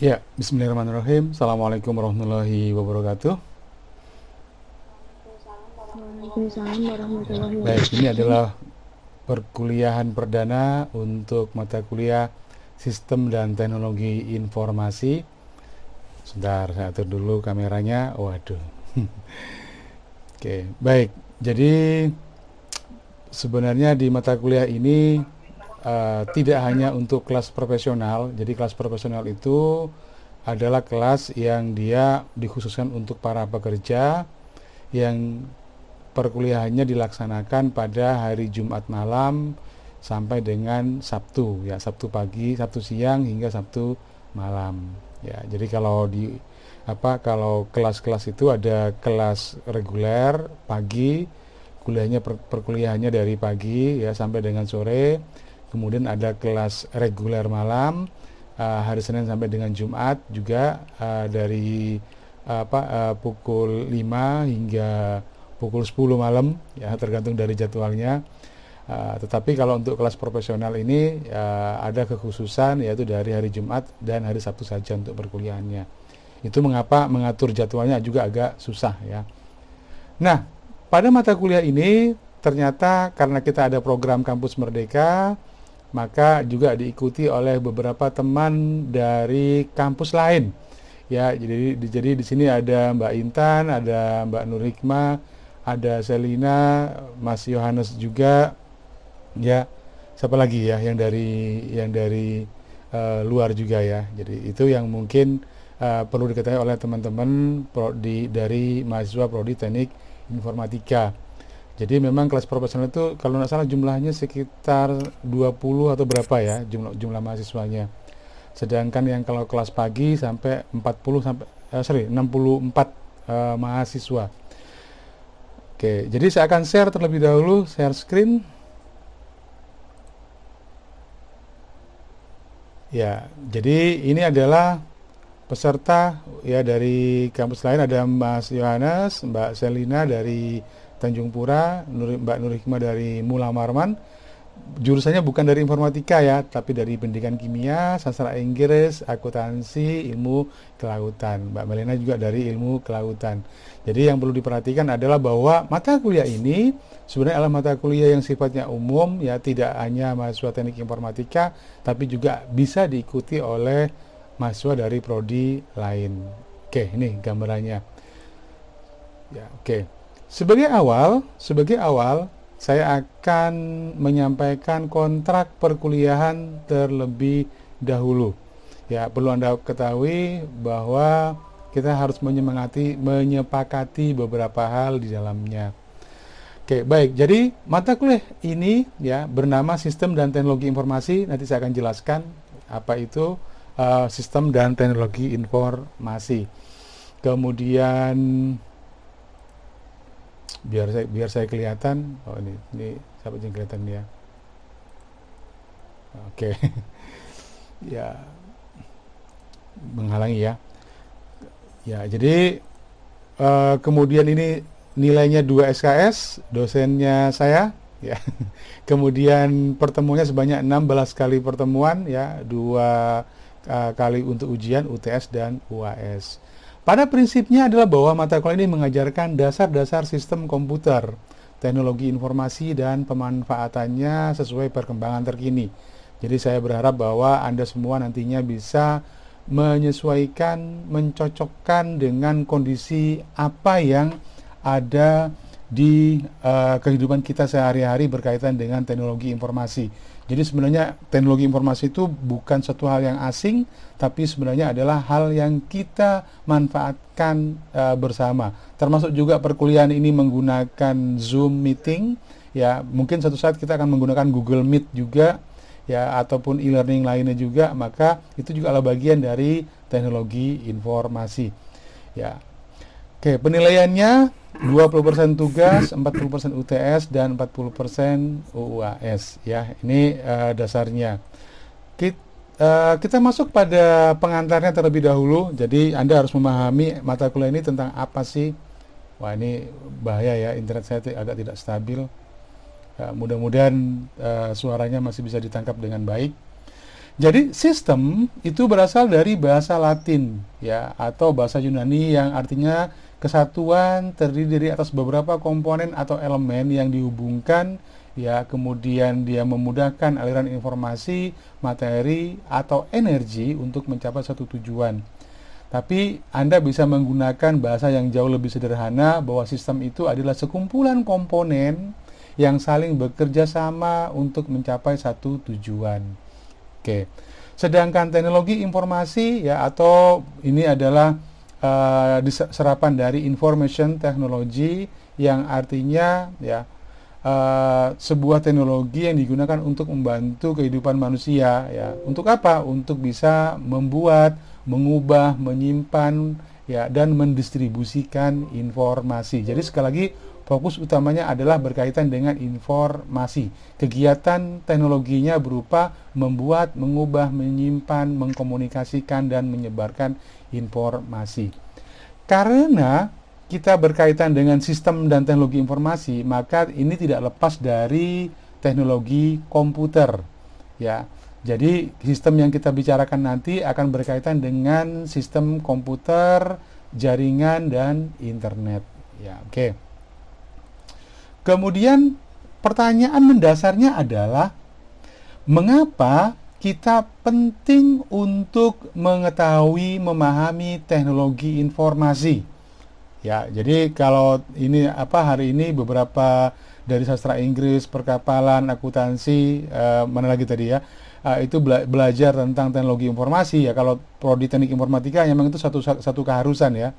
Ya, bismillahirrahmanirrahim. Assalamualaikum warahmatullahi wabarakatuh. Waalaikumsalam warahmatullahi Baik, ini wabarakatuh. adalah perkuliahan perdana untuk mata kuliah Sistem dan Teknologi Informasi. Sebentar, saya atur dulu kameranya. Waduh. Oke, baik. Jadi sebenarnya di mata kuliah ini tidak hanya untuk kelas profesional. Jadi kelas profesional itu adalah kelas yang dia dikhususkan untuk para pekerja yang perkuliahannya dilaksanakan pada hari Jumat malam sampai dengan Sabtu, ya, Sabtu pagi, Sabtu siang hingga Sabtu malam. Ya, jadi kalau kelas-kelas itu ada kelas reguler pagi, perkuliahannya dari pagi ya sampai dengan sore. Kemudian ada kelas reguler malam, hari Senin sampai dengan Jumat juga, dari pukul 5 hingga pukul 10 malam, ya tergantung dari jadwalnya. Tetapi kalau untuk kelas profesional ini ada kekhususan, yaitu dari hari Jumat dan hari Sabtu saja untuk perkuliahannya. Itu mengapa mengatur jadwalnya juga agak susah ya. Nah, pada mata kuliah ini ternyata karena kita ada program Kampus Merdeka, maka juga diikuti oleh beberapa teman dari kampus lain. Ya, jadi di sini ada Mbak Intan, ada Mbak Nur Hikmah, ada Selina, Mas Yohanes juga, ya. Siapa lagi ya yang dari luar juga ya. Jadi itu yang mungkin perlu diketahui oleh teman-teman dari mahasiswa prodi Teknik Informatika. Jadi memang kelas profesional itu kalau nggak salah jumlahnya sekitar 20 atau berapa ya jumlah mahasiswanya. Sedangkan yang kalau kelas pagi sampai 40 sampai 64 mahasiswa. Oke, jadi saya akan share terlebih dahulu, share screen. Ya, jadi ini adalah peserta ya dari kampus lain, ada Mas Yohanes, Mbak Selina dari Tanjung Pura, Mbak Nur Hikmah dari Mula Marman. Jurusannya bukan dari informatika ya, tapi dari pendidikan kimia, sastra Inggris, akuntansi, ilmu kelautan. Mbak Melena juga dari ilmu kelautan. Jadi yang perlu diperhatikan adalah bahwa mata kuliah ini sebenarnya adalah mata kuliah yang sifatnya umum ya, tidak hanya mahasiswa teknik informatika, tapi juga bisa diikuti oleh mahasiswa dari prodi lain. Oke, ini gambarannya. Ya, oke. Sebagai awal saya akan menyampaikan kontrak perkuliahan terlebih dahulu. Ya, perlu Anda ketahui bahwa kita harus menyepakati beberapa hal di dalamnya. Oke, baik. Jadi mata kuliah ini ya bernama Sistem dan Teknologi Informasi. Nanti saya akan jelaskan apa itu Sistem dan Teknologi Informasi. Kemudian biar saya kelihatan. Oh, ini siapa yang kelihatan ya? Oke. Ya, menghalangi ya. Ya, jadi kemudian ini nilainya 2 SKS, dosennya saya ya. Kemudian pertemuannya sebanyak 16 kali pertemuan ya, 2 kali untuk ujian UTS dan UAS. Pada prinsipnya adalah bahwa mata kuliah ini mengajarkan dasar-dasar sistem komputer, teknologi informasi dan pemanfaatannya sesuai perkembangan terkini. Jadi saya berharap bahwa Anda semua nantinya bisa menyesuaikan, mencocokkan dengan kondisi apa yang ada di kehidupan kita sehari-hari berkaitan dengan teknologi informasi. Jadi sebenarnya teknologi informasi itu bukan suatu hal yang asing, tapi sebenarnya adalah hal yang kita manfaatkan bersama. Termasuk juga perkuliahan ini menggunakan Zoom meeting, ya mungkin suatu saat kita akan menggunakan Google Meet juga, ya ataupun e-learning lainnya juga, maka itu juga adalah bagian dari teknologi informasi. Ya. Oke, penilaiannya 20% tugas, 40% UTS, dan 40% UAS. Ya, ini dasarnya. Kita masuk pada pengantarnya terlebih dahulu. Jadi Anda harus memahami mata kuliah ini tentang apa sih. Wah, ini bahaya ya, internet saya agak tidak stabil. Mudah-mudahan suaranya masih bisa ditangkap dengan baik. Jadi sistem itu berasal dari bahasa Latin ya, atau bahasa Yunani yang artinya kesatuan terdiri dari atas beberapa komponen atau elemen yang dihubungkan ya, kemudian dia memudahkan aliran informasi, materi atau energi untuk mencapai satu tujuan. Tapi Anda bisa menggunakan bahasa yang jauh lebih sederhana bahwa sistem itu adalah sekumpulan komponen yang saling bekerja sama untuk mencapai satu tujuan. Oke. Sedangkan teknologi informasi ya, atau ini adalah serapan dari information technology, yang artinya ya sebuah teknologi yang digunakan untuk membantu kehidupan manusia ya. Untuk apa? Untuk bisa membuat, mengubah, menyimpan ya, dan mendistribusikan informasi. Jadi sekali lagi fokus utamanya adalah berkaitan dengan informasi. Kegiatan teknologinya berupa membuat, mengubah, menyimpan, mengkomunikasikan, dan menyebarkan informasi. Karena kita berkaitan dengan sistem dan teknologi informasi, maka ini tidak lepas dari teknologi komputer. Ya, jadi sistem yang kita bicarakan nanti akan berkaitan dengan sistem komputer, jaringan, dan internet. Ya, oke. Kemudian pertanyaan mendasarnya adalah mengapa kita penting untuk mengetahui, memahami teknologi informasi. Ya, jadi kalau ini hari ini beberapa dari sastra Inggris, perkapalan, akuntansi, mana lagi tadi ya, itu belajar tentang teknologi informasi ya. Kalau prodi teknik informatika memang itu satu keharusan ya.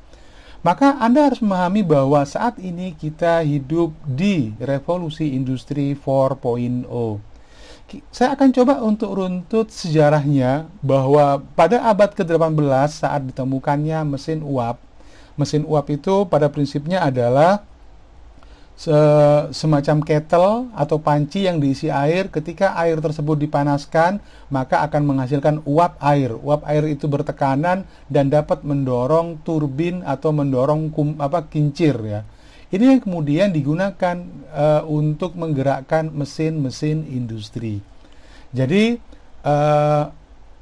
Maka Anda harus memahami bahwa saat ini kita hidup di revolusi industri 4.0. Saya akan coba untuk runtut sejarahnya bahwa pada abad ke-18 saat ditemukannya mesin uap. Mesin uap itu pada prinsipnya adalah semacam kettle atau panci yang diisi air. Ketika air tersebut dipanaskan, maka akan menghasilkan uap air. Uap air itu bertekanan dan dapat mendorong turbin atau mendorong kincir ya. Ini yang kemudian digunakan untuk menggerakkan mesin-mesin industri. Jadi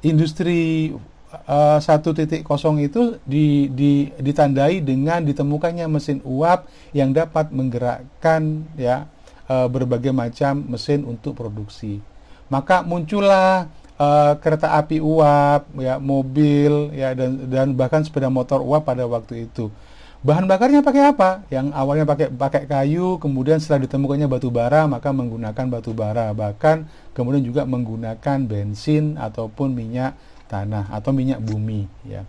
industri 1.0 itu ditandai dengan ditemukannya mesin uap yang dapat menggerakkan ya berbagai macam mesin untuk produksi. Maka muncullah kereta api uap, ya, mobil, ya, dan bahkan sepeda motor uap pada waktu itu. Bahan bakarnya pakai apa? Yang awalnya pakai kayu, kemudian setelah ditemukannya batu bara, maka menggunakan batu bara. Bahkan kemudian juga menggunakan bensin ataupun minyak tanah atau minyak bumi ya.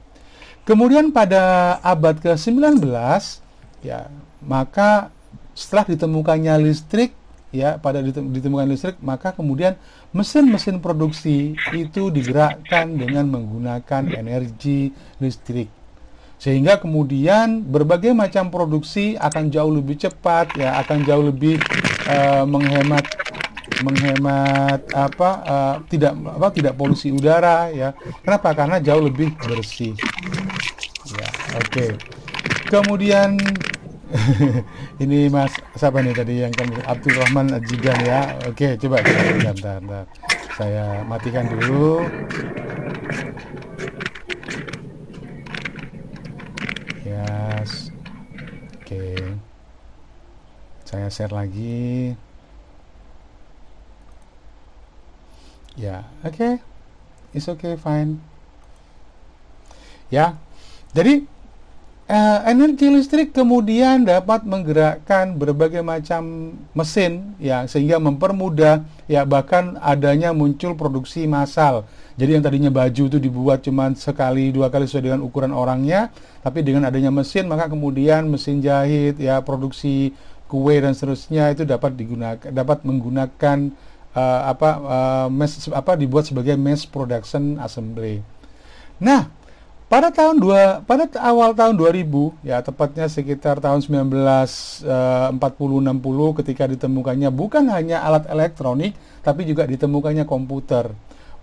Kemudian pada abad ke-19 ya, maka setelah ditemukannya listrik ya, ditemukan listrik, maka kemudian mesin-mesin produksi itu digerakkan dengan menggunakan energi listrik. Sehingga kemudian berbagai macam produksi akan jauh lebih cepat ya, akan jauh lebih menghemat tidak polusi udara ya. Kenapa? Karena jauh lebih bersih. Ya, oke. Kemudian ini Mas siapa nih tadi yang Abdul Rahman Ajidan ya. Oke, coba bentar. Saya matikan dulu. Yes. Oke. Saya share lagi. Ya, oke. It's okay, fine. Ya. Jadi energi listrik kemudian dapat menggerakkan berbagai macam mesin ya, sehingga mempermudah ya, bahkan adanya muncul produksi massal. Jadi yang tadinya baju itu dibuat cuma sekali, dua kali sesuai dengan ukuran orangnya, tapi dengan adanya mesin, maka kemudian mesin jahit ya, produksi kue dan seterusnya itu dapat menggunakan dibuat sebagai mass production assembly. Nah, pada awal tahun 2000 ya, tepatnya sekitar tahun 1940-60, ketika ditemukannya bukan hanya alat elektronik tapi juga ditemukannya komputer.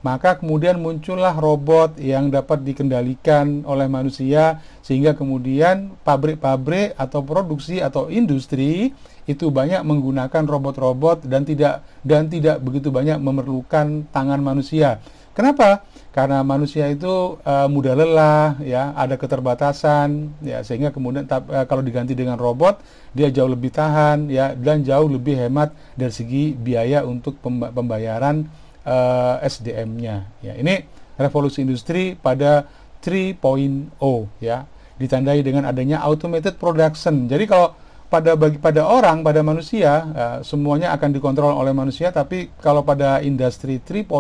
Maka kemudian muncullah robot yang dapat dikendalikan oleh manusia, sehingga kemudian pabrik-pabrik atau produksi atau industri itu banyak menggunakan robot-robot dan tidak begitu banyak memerlukan tangan manusia. Kenapa? Karena manusia itu mudah lelah, ya, ada keterbatasan, ya, sehingga kemudian kalau diganti dengan robot, dia jauh lebih tahan, ya, dan jauh lebih hemat dari segi biaya untuk pembayaran SDM-nya. Ya, ini revolusi industri pada 3.0, ya, ditandai dengan adanya automated production. Jadi kalau pada manusia, semuanya akan dikontrol oleh manusia, tapi kalau pada industri 3.0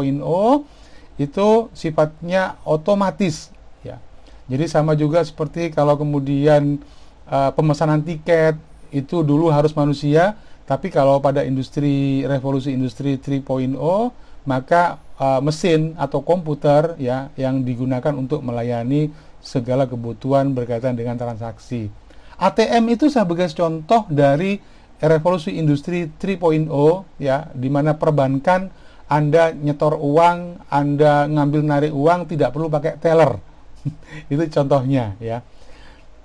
itu sifatnya otomatis, ya. Jadi sama juga seperti kalau kemudian pemesanan tiket itu dulu harus manusia, tapi kalau pada revolusi industri 3.0 maka mesin atau komputer, ya, yang digunakan untuk melayani segala kebutuhan berkaitan dengan transaksi. ATM itu sebagai contoh dari revolusi industri 3.0, ya, di mana perbankan Anda nyetor uang, Anda narik uang tidak perlu pakai teller. Itu contohnya, ya.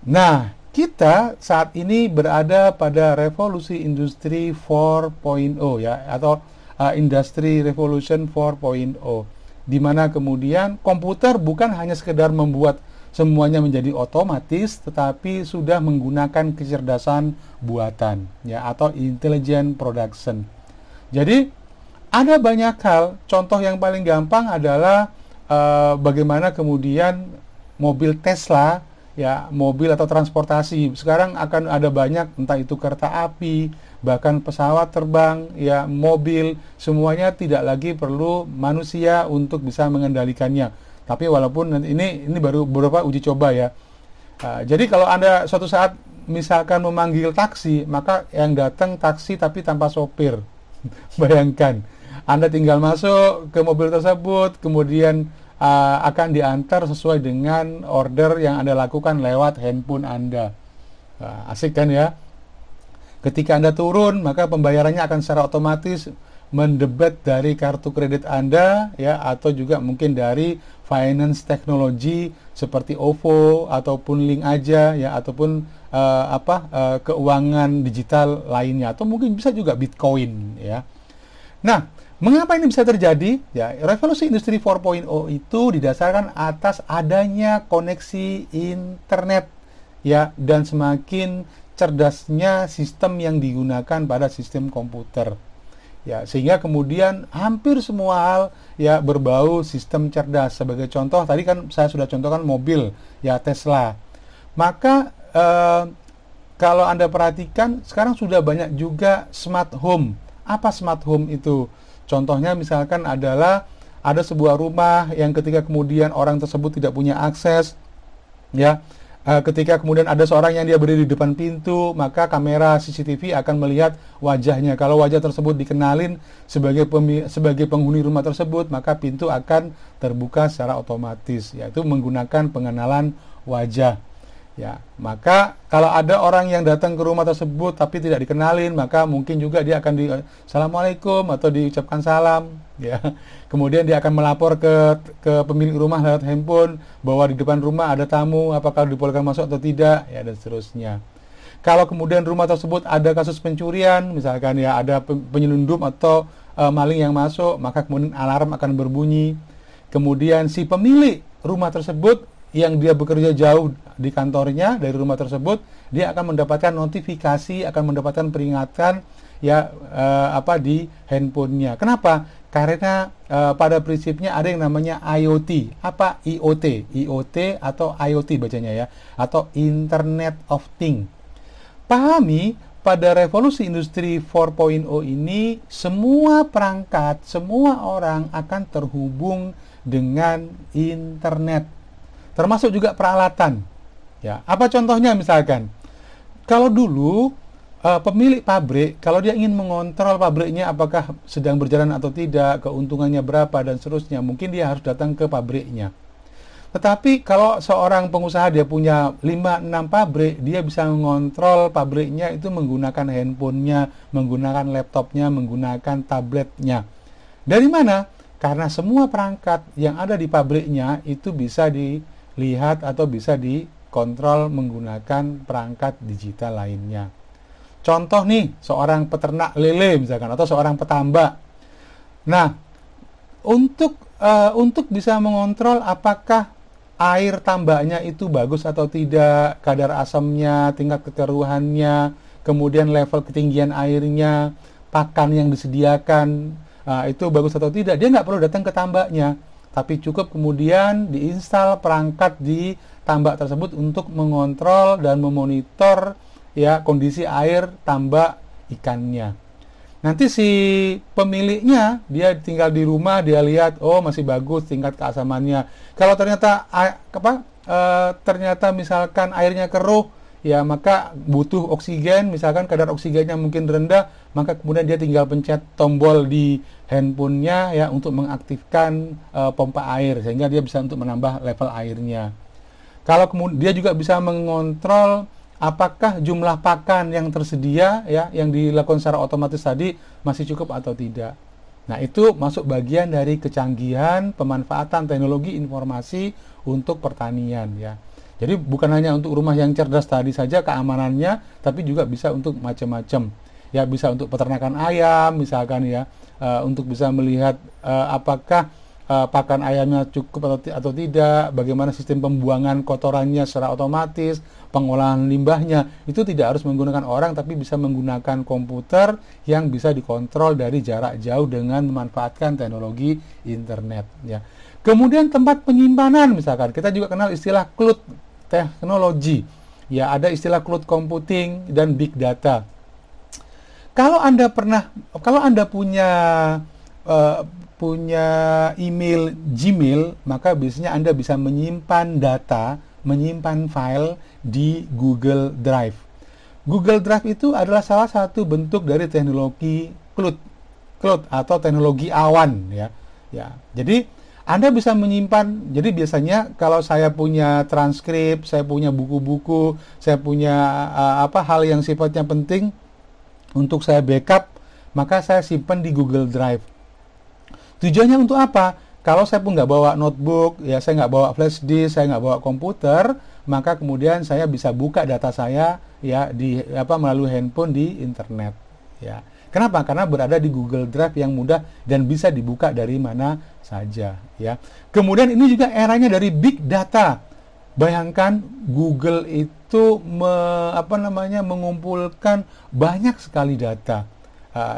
Nah, kita saat ini berada pada revolusi industri 4.0, ya, atau Industry Revolution 4.0, di mana kemudian komputer bukan hanya sekedar membuat semuanya menjadi otomatis, tetapi sudah menggunakan kecerdasan buatan, ya, atau intelligent production. Jadi ada banyak hal. Contoh yang paling gampang adalah bagaimana kemudian mobil Tesla, ya, mobil atau transportasi sekarang akan ada banyak, entah itu kereta api, bahkan pesawat terbang, ya, mobil, semuanya tidak lagi perlu manusia untuk bisa mengendalikannya. Tapi walaupun ini baru beberapa uji coba, ya. Jadi kalau Anda suatu saat misalkan memanggil taksi, maka yang datang taksi tapi tanpa sopir. Bayangkan, Anda tinggal masuk ke mobil tersebut, kemudian akan diantar sesuai dengan order yang Anda lakukan lewat handphone Anda. Asik kan, ya? Ketika Anda turun, maka pembayarannya akan secara otomatis mendebet dari kartu kredit Anda, ya, atau juga mungkin dari finance teknologi seperti OVO ataupun Link Aja, ya, ataupun keuangan digital lainnya, atau mungkin bisa juga Bitcoin, ya. Nah, mengapa ini bisa terjadi? Ya, revolusi industri 4.0 itu didasarkan atas adanya koneksi internet, ya, dan semakin cerdasnya sistem yang digunakan pada sistem komputer. Ya, sehingga kemudian hampir semua hal, ya, berbau sistem cerdas. Sebagai contoh, tadi kan saya sudah contohkan mobil, ya, Tesla. Maka kalau Anda perhatikan, sekarang sudah banyak juga smart home. Apa smart home itu? Contohnya misalkan adalah ada sebuah rumah yang ketika kemudian orang tersebut tidak punya akses, ya, ketika kemudian ada seorang yang dia berdiri di depan pintu, maka kamera CCTV akan melihat wajahnya. Kalau wajah tersebut dikenalin sebagai penghuni rumah tersebut, maka pintu akan terbuka secara otomatis, yaitu menggunakan pengenalan wajah. Ya, maka kalau ada orang yang datang ke rumah tersebut tapi tidak dikenalin, maka mungkin juga dia akan Assalamualaikum atau diucapkan salam, ya. Kemudian dia akan melapor ke pemilik rumah lewat handphone bahwa di depan rumah ada tamu, apakah dibolehkan masuk atau tidak, ya, dan seterusnya. Kalau kemudian rumah tersebut ada kasus pencurian, misalkan, ya, ada penyelundup atau maling yang masuk, maka kemudian alarm akan berbunyi. Kemudian si pemilik rumah tersebut yang dia bekerja jauh di kantornya dari rumah tersebut, dia akan mendapatkan notifikasi, akan mendapatkan peringatan, ya, di handphonenya. Kenapa? Karena pada prinsipnya ada yang namanya IoT. Apa IoT? IoT atau IoT bacanya, ya, atau Internet of Things. Pahami, pada revolusi industri 4.0 ini semua perangkat, semua orang akan terhubung dengan internet, termasuk juga peralatan. Ya, apa contohnya misalkan? Kalau dulu pemilik pabrik, kalau dia ingin mengontrol pabriknya apakah sedang berjalan atau tidak, keuntungannya berapa dan seterusnya, mungkin dia harus datang ke pabriknya. Tetapi kalau seorang pengusaha dia punya 5-6 pabrik, dia bisa mengontrol pabriknya itu menggunakan handphonenya, menggunakan laptopnya, menggunakan tabletnya. Dari mana? Karena semua perangkat yang ada di pabriknya itu bisa dilihat atau bisa dikontrol menggunakan perangkat digital lainnya. Contoh nih, seorang peternak lele misalkan, atau seorang petambak. Nah, untuk untuk bisa mengontrol apakah air tambaknya itu bagus atau tidak, kadar asamnya, tingkat kekeruhannya, kemudian level ketinggian airnya, pakan yang disediakan, itu bagus atau tidak, dia nggak perlu datang ke tambaknya, tapi cukup kemudian diinstal perangkat di tambak tersebut untuk mengontrol dan memonitor ya kondisi air tambak ikannya. Nanti si pemiliknya dia tinggal di rumah, dia lihat oh masih bagus tingkat keasamannya. Kalau ternyata ternyata misalkan airnya keruh, ya maka butuh oksigen, misalkan kadar oksigennya mungkin rendah, maka kemudian dia tinggal pencet tombol di handphonenya ya untuk mengaktifkan pompa air sehingga dia bisa untuk menambah level airnya. Kalau kemudian dia juga bisa mengontrol apakah jumlah pakan yang tersedia ya yang dilakukan secara otomatis tadi masih cukup atau tidak. Nah, itu masuk bagian dari kecanggihan pemanfaatan teknologi informasi untuk pertanian ya. Jadi bukan hanya untuk rumah yang cerdas tadi saja keamanannya, tapi juga bisa untuk macam-macam. Ya, bisa untuk peternakan ayam misalkan ya, untuk bisa melihat apakah pakan ayamnya cukup atau tidak, bagaimana sistem pembuangan kotorannya secara otomatis, pengolahan limbahnya, itu tidak harus menggunakan orang tapi bisa menggunakan komputer yang bisa dikontrol dari jarak jauh dengan memanfaatkan teknologi internet ya. Kemudian tempat penyimpanan misalkan, kita juga kenal istilah cloud teknologi. Ya, ada istilah cloud computing dan big data. Kalau Anda punya email Gmail, maka biasanya Anda bisa menyimpan data, menyimpan file di Google Drive. Google Drive itu adalah salah satu bentuk dari teknologi cloud atau teknologi awan ya. Ya. Jadi Anda bisa menyimpan. Jadi biasanya kalau saya punya transkrip, saya punya buku-buku, saya punya hal yang sifatnya penting untuk saya backup, maka saya simpan di Google Drive. Tujuannya untuk apa? Kalau saya pun nggak bawa notebook, ya saya nggak bawa flash disk, saya nggak bawa komputer, maka kemudian saya bisa buka data saya ya melalui handphone di internet. Ya, kenapa? Karena berada di Google Drive yang mudah dan bisa dibuka dari mana saja. Ya, kemudian ini juga eranya dari big data. Bayangkan Google itu mengumpulkan banyak sekali data.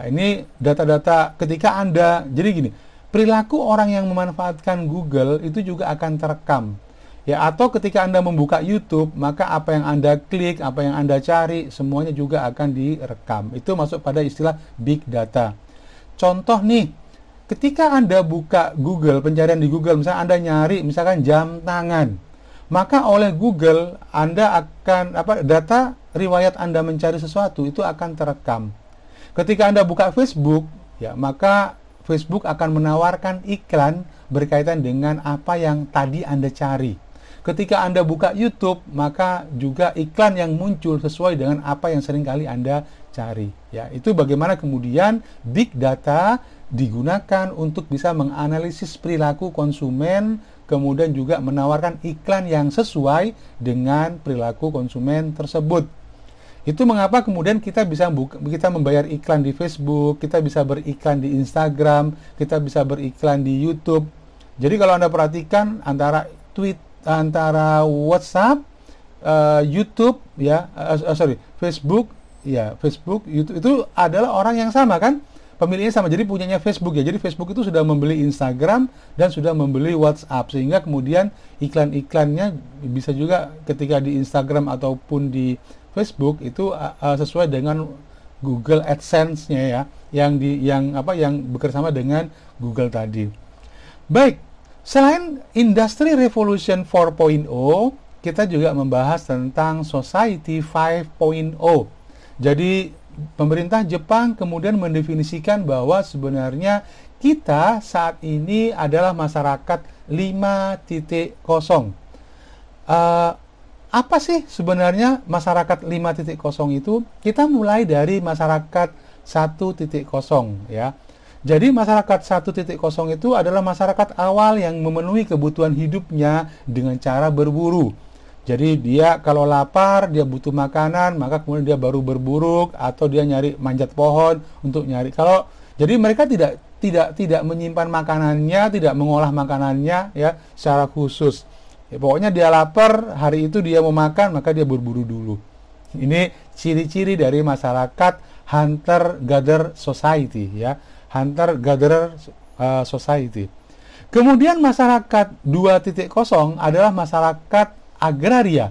Ini data-data ketika Anda, jadi gini. Perilaku orang yang memanfaatkan Google itu juga akan terekam. Ya, atau ketika Anda membuka YouTube, maka apa yang Anda klik, apa yang Anda cari, semuanya juga akan direkam. Itu masuk pada istilah big data. Contoh nih, ketika Anda buka Google, pencarian di Google, misalnya Anda nyari misalkan jam tangan, maka oleh Google Anda akan data riwayat Anda mencari sesuatu itu akan terekam. Ketika Anda buka Facebook, ya, maka Facebook akan menawarkan iklan berkaitan dengan apa yang tadi Anda cari. Ketika Anda buka YouTube, maka juga iklan yang muncul sesuai dengan apa yang seringkali Anda cari. Ya, itu bagaimana kemudian big data digunakan untuk bisa menganalisis perilaku konsumen, kemudian juga menawarkan iklan yang sesuai dengan perilaku konsumen tersebut. Itu mengapa kemudian kita membayar iklan di Facebook, kita bisa beriklan di Instagram, kita bisa beriklan di YouTube. Jadi kalau Anda perhatikan antara WhatsApp, YouTube ya, Facebook, YouTube itu adalah orang yang sama kan? Pemiliknya sama. Jadi punyanya Facebook ya. Jadi Facebook itu sudah membeli Instagram dan sudah membeli WhatsApp, sehingga kemudian iklan-iklannya bisa juga ketika di Instagram ataupun di Facebook itu sesuai dengan Google AdSense-nya ya, yang bekerjasama dengan Google tadi. Baik, selain Industry Revolution 4.0, kita juga membahas tentang Society 5.0. Jadi pemerintah Jepang kemudian mendefinisikan bahwa sebenarnya kita saat ini adalah masyarakat 5.0. Apa sih sebenarnya masyarakat 5.0 itu? Kita mulai dari masyarakat 1.0 ya. Jadi masyarakat 1.0 itu adalah masyarakat awal yang memenuhi kebutuhan hidupnya dengan cara berburu. Jadi dia kalau lapar, dia butuh makanan, maka kemudian dia baru berburu atau dia nyari manjat pohon untuk nyari. Jadi mereka tidak menyimpan makanannya, tidak mengolah makanannya ya secara khusus. Ya, pokoknya dia lapar, hari itu dia mau makan, maka dia berburu dulu. Ini ciri-ciri dari masyarakat hunter-gatherer society ya, hunter-gatherer society. Kemudian masyarakat 2.0 adalah masyarakat agraria,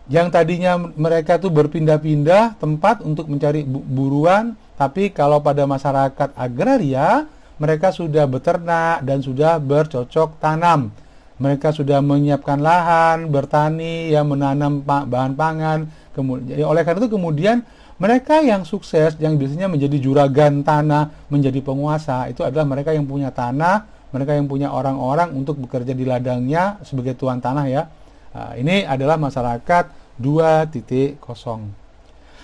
yang tadinya mereka tuh berpindah-pindah tempat untuk mencari buruan, tapi kalau pada masyarakat agraria, mereka sudah beternak dan sudah bercocok tanam. Mereka sudah menyiapkan lahan, bertani, ya, menanam bahan pangan. Kemudian, oleh karena itu kemudian mereka yang sukses, yang biasanya menjadi juragan tanah, menjadi penguasa, itu adalah mereka yang punya tanah, mereka yang punya orang-orang untuk bekerja di ladangnya sebagai tuan tanah ya. Nah, ini adalah masyarakat 2.0.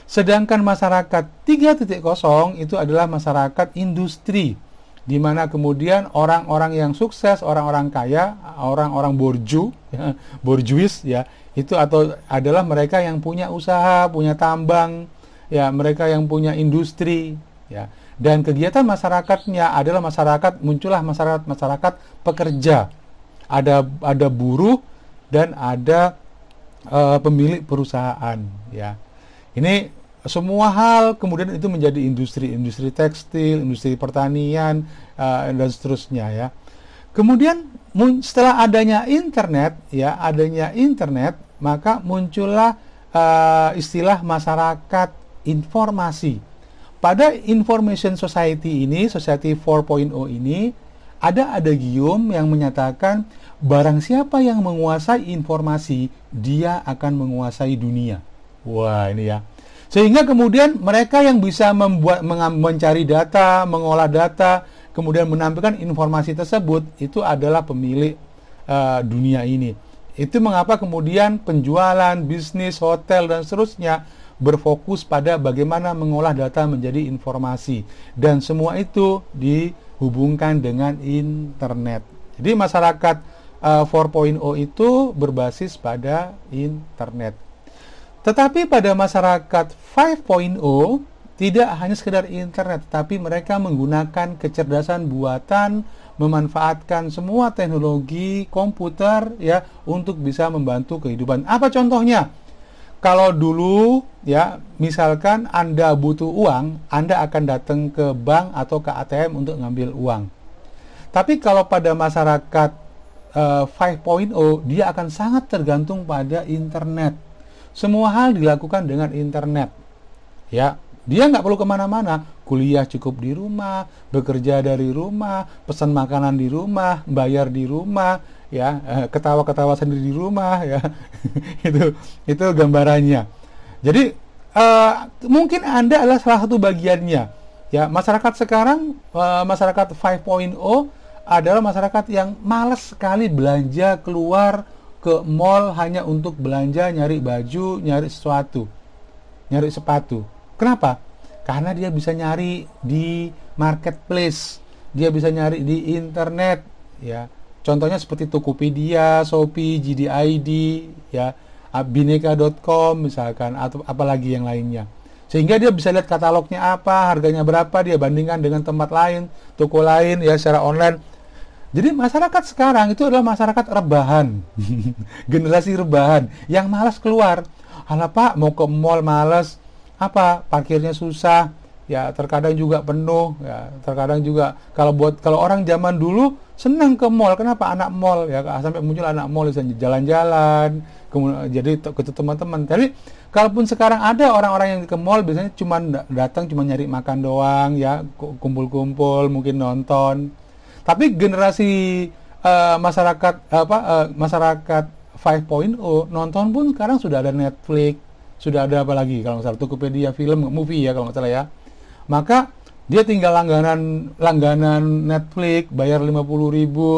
Sedangkan masyarakat 3.0 itu adalah masyarakat industri, di mana kemudian orang-orang yang sukses, orang-orang kaya, orang-orang borju, ya, borjuis ya, itu atau adalah mereka yang punya usaha, punya tambang, ya, mereka yang punya industri, ya. Dan kegiatan masyarakatnya adalah muncullah masyarakat pekerja. Ada buruh dan ada pemilik perusahaan, ya. Ini semua hal kemudian itu menjadi industri tekstil, industri pertanian, dan seterusnya ya. Kemudian setelah adanya internet ya, maka muncullah istilah masyarakat informasi. Pada information society ini, society 4.0 ini, ada adagium yang menyatakan barang siapa yang menguasai informasi, dia akan menguasai dunia. Wah, ini ya. Sehingga kemudian mereka yang bisa mencari data, mengolah data, kemudian menampilkan informasi tersebut, itu adalah pemilik dunia ini. Itu mengapa kemudian penjualan, bisnis, hotel, dan seterusnya berfokus pada bagaimana mengolah data menjadi informasi. Dan semua itu dihubungkan dengan internet. Jadi masyarakat 4.0 itu berbasis pada internet. Tetapi pada masyarakat 5.0 tidak hanya sekedar internet, tapi mereka menggunakan kecerdasan buatan, memanfaatkan semua teknologi komputer ya untuk bisa membantu kehidupan. Apa contohnya? Kalau dulu ya, misalkan Anda butuh uang, Anda akan datang ke bank atau ke ATM untuk ngambil uang. Tapi kalau pada masyarakat 5.0, dia akan sangat tergantung pada internet. Semua hal dilakukan dengan internet. Ya, dia nggak perlu kemana-mana. Kuliah cukup di rumah, bekerja dari rumah, pesan makanan di rumah, bayar di rumah, ya, ketawa-ketawa sendiri di rumah, ya. itu gambarannya. Jadi mungkin Anda adalah salah satu bagiannya. Ya, masyarakat sekarang, masyarakat 5.0 adalah masyarakat yang malas sekali belanja keluar ke mall hanya untuk belanja, nyari baju, nyari sesuatu, nyari sepatu. Kenapa? Karena dia bisa nyari di marketplace, dia bisa nyari di internet, ya. Contohnya seperti Tokopedia, Shopee, JD.id, ya, bineka.com misalkan, atau apalagi yang lainnya. Sehingga dia bisa lihat katalognya apa, harganya berapa, dia bandingkan dengan tempat lain, toko lain, ya, secara online. Jadi masyarakat sekarang itu adalah masyarakat rebahan, generasi rebahan, yang malas keluar. Alah Pak, mau ke mall malas, apa, parkirnya susah, ya, terkadang juga penuh, ya, terkadang juga kalau orang zaman dulu senang ke mall. Kenapa? Anak mall, ya, sampai muncul anak mall bisa jalan-jalan, kemudian jadi ketemu teman-teman. Tapi kalaupun sekarang ada orang-orang yang ke mall, biasanya cuma datang cuma nyari makan doang, ya, kumpul-kumpul, mungkin nonton. Tapi generasi masyarakat 5.0 nonton pun sekarang sudah ada Netflix, sudah ada apa lagi kalau nggak salah, Tokopedia film, movie ya kalau nggak salah ya. Maka dia tinggal langganan Netflix, bayar 50.000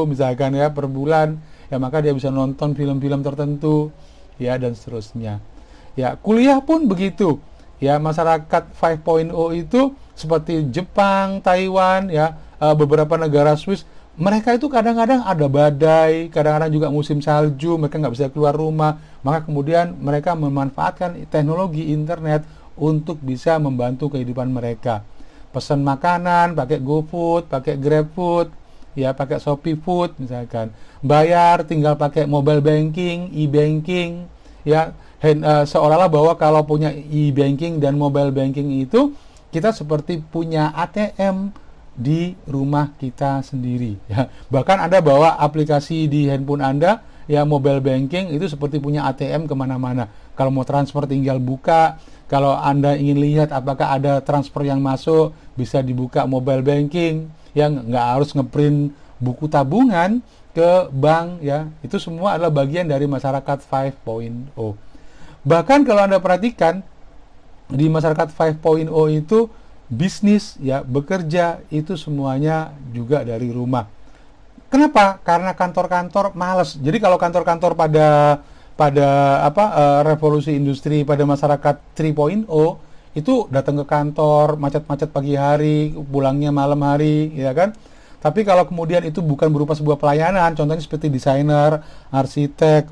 misalkan ya per bulan, ya, maka dia bisa nonton film-film tertentu, ya, dan seterusnya. Ya, kuliah pun begitu. Ya, masyarakat 5.0 itu seperti Jepang, Taiwan, ya, beberapa negara Swiss, mereka itu kadang-kadang ada badai, kadang-kadang juga musim salju, mereka nggak bisa keluar rumah, maka kemudian mereka memanfaatkan teknologi internet untuk bisa membantu kehidupan mereka. pesan makanan pakai GoFood, pakai GrabFood, ya pakai Shopee Food misalkan. Bayar tinggal pakai mobile banking, e-banking, ya seolah-olah bahwa kalau punya e-banking dan mobile banking itu kita seperti punya ATM di rumah kita sendiri, ya. Bahkan Anda bawa aplikasi di handphone Anda, ya mobile banking itu seperti punya ATM kemana-mana. Kalau mau transfer tinggal buka, kalau Anda ingin lihat apakah ada transfer yang masuk, bisa dibuka mobile banking, yang nggak harus ngeprint buku tabungan ke bank, ya. Itu semua adalah bagian dari masyarakat 5.0. Bahkan kalau Anda perhatikan di masyarakat 5.0 itu bisnis, ya bekerja itu semuanya juga dari rumah. Kenapa? Karena kantor-kantor males. Jadi kalau kantor-kantor pada revolusi industri pada masyarakat 3.0 itu datang ke kantor macet-macet pagi hari, pulangnya malam hari, ya kan? Tapi kalau kemudian itu bukan berupa sebuah pelayanan, contohnya seperti desainer, arsitek,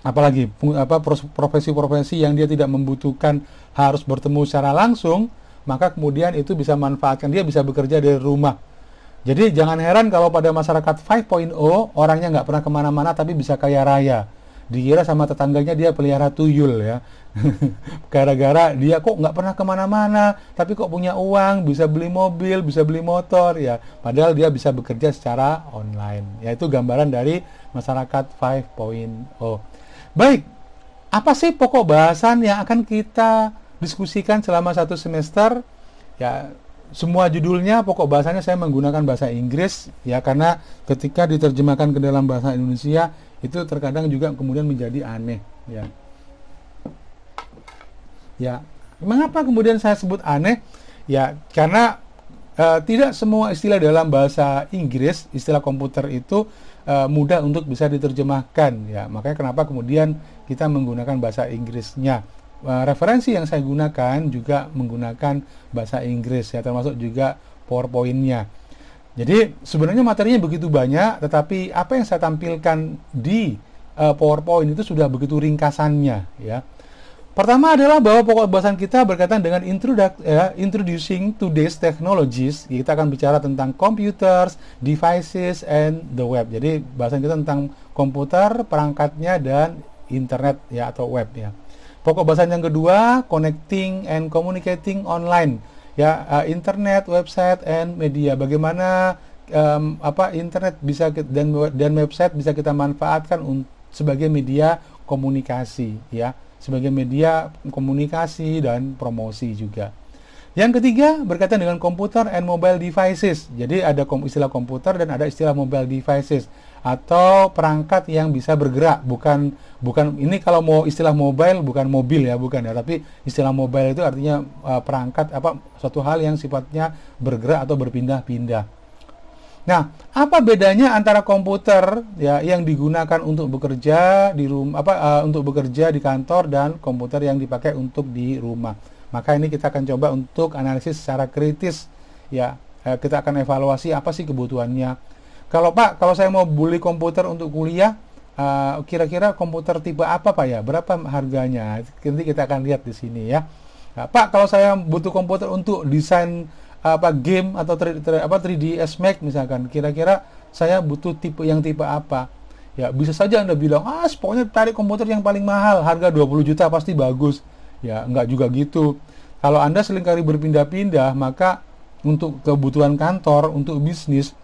apalagi profesi-profesi yang dia tidak membutuhkan harus bertemu secara langsung, maka kemudian itu bisa manfaatkan, dia bisa bekerja dari rumah. Jadi jangan heran kalau pada masyarakat 5.0 orangnya nggak pernah kemana-mana tapi bisa kaya raya. Dikira sama tetangganya dia pelihara tuyul, ya. Gara-gara dia kok nggak pernah kemana-mana tapi kok punya uang, bisa beli mobil, bisa beli motor, ya. Padahal dia bisa bekerja secara online. Yaitu gambaran dari masyarakat 5.0. Baik, apa sih pokok bahasan yang akan kita diskusikan selama 1 semester? Ya, semua judulnya, pokok bahasanya saya menggunakan bahasa Inggris, ya, karena ketika diterjemahkan ke dalam bahasa Indonesia itu terkadang juga kemudian menjadi aneh, ya. Ya, mengapa kemudian saya sebut aneh? Ya, karena tidak semua istilah dalam bahasa Inggris, istilah komputer itu mudah untuk bisa diterjemahkan, ya. Makanya kenapa kemudian kita menggunakan bahasa Inggrisnya. Referensi yang saya gunakan juga menggunakan bahasa Inggris, ya, termasuk juga PowerPoint-nya. Jadi sebenarnya materinya begitu banyak, tetapi apa yang saya tampilkan di PowerPoint itu sudah begitu ringkasannya, ya. Pertama adalah bahwa pokok bahasan kita berkaitan dengan introducing today's technologies. Kita akan bicara tentang computers, devices, and the web. Jadi bahasan kita tentang komputer, perangkatnya, dan internet, ya, atau web, ya. Pokok bahasan yang kedua, connecting and communicating online, ya, internet, website, and media. Bagaimana internet bisa dan website bisa kita manfaatkan sebagai media komunikasi, ya, sebagai media komunikasi dan promosi juga. Yang ketiga berkaitan dengan komputer and mobile devices. Jadi ada istilah komputer dan ada istilah mobile devices atau perangkat yang bisa bergerak. Bukan ini kalau mau istilah mobile bukan mobil, ya, bukan, ya, tapi istilah mobile itu artinya perangkat suatu hal yang sifatnya bergerak atau berpindah-pindah. Nah, apa bedanya antara komputer, ya, yang digunakan untuk bekerja di rumah, untuk bekerja di kantor, dan komputer yang dipakai untuk di rumah? Maka ini kita akan coba untuk analisis secara kritis, ya. Kita akan evaluasi apa sih kebutuhannya. Kalau saya mau beli komputer untuk kuliah, kira-kira komputer tipe apa, Pak, ya? Berapa harganya? Nanti kita akan lihat di sini, ya. Nah, Pak, kalau saya butuh komputer untuk desain game atau 3ds Max misalkan, kira-kira saya butuh tipe apa? Ya, bisa saja Anda bilang, pokoknya tarik komputer yang paling mahal, harga 20 juta pasti bagus. Ya, enggak juga gitu. Kalau Anda seringkali berpindah-pindah, maka untuk kebutuhan kantor, untuk bisnis,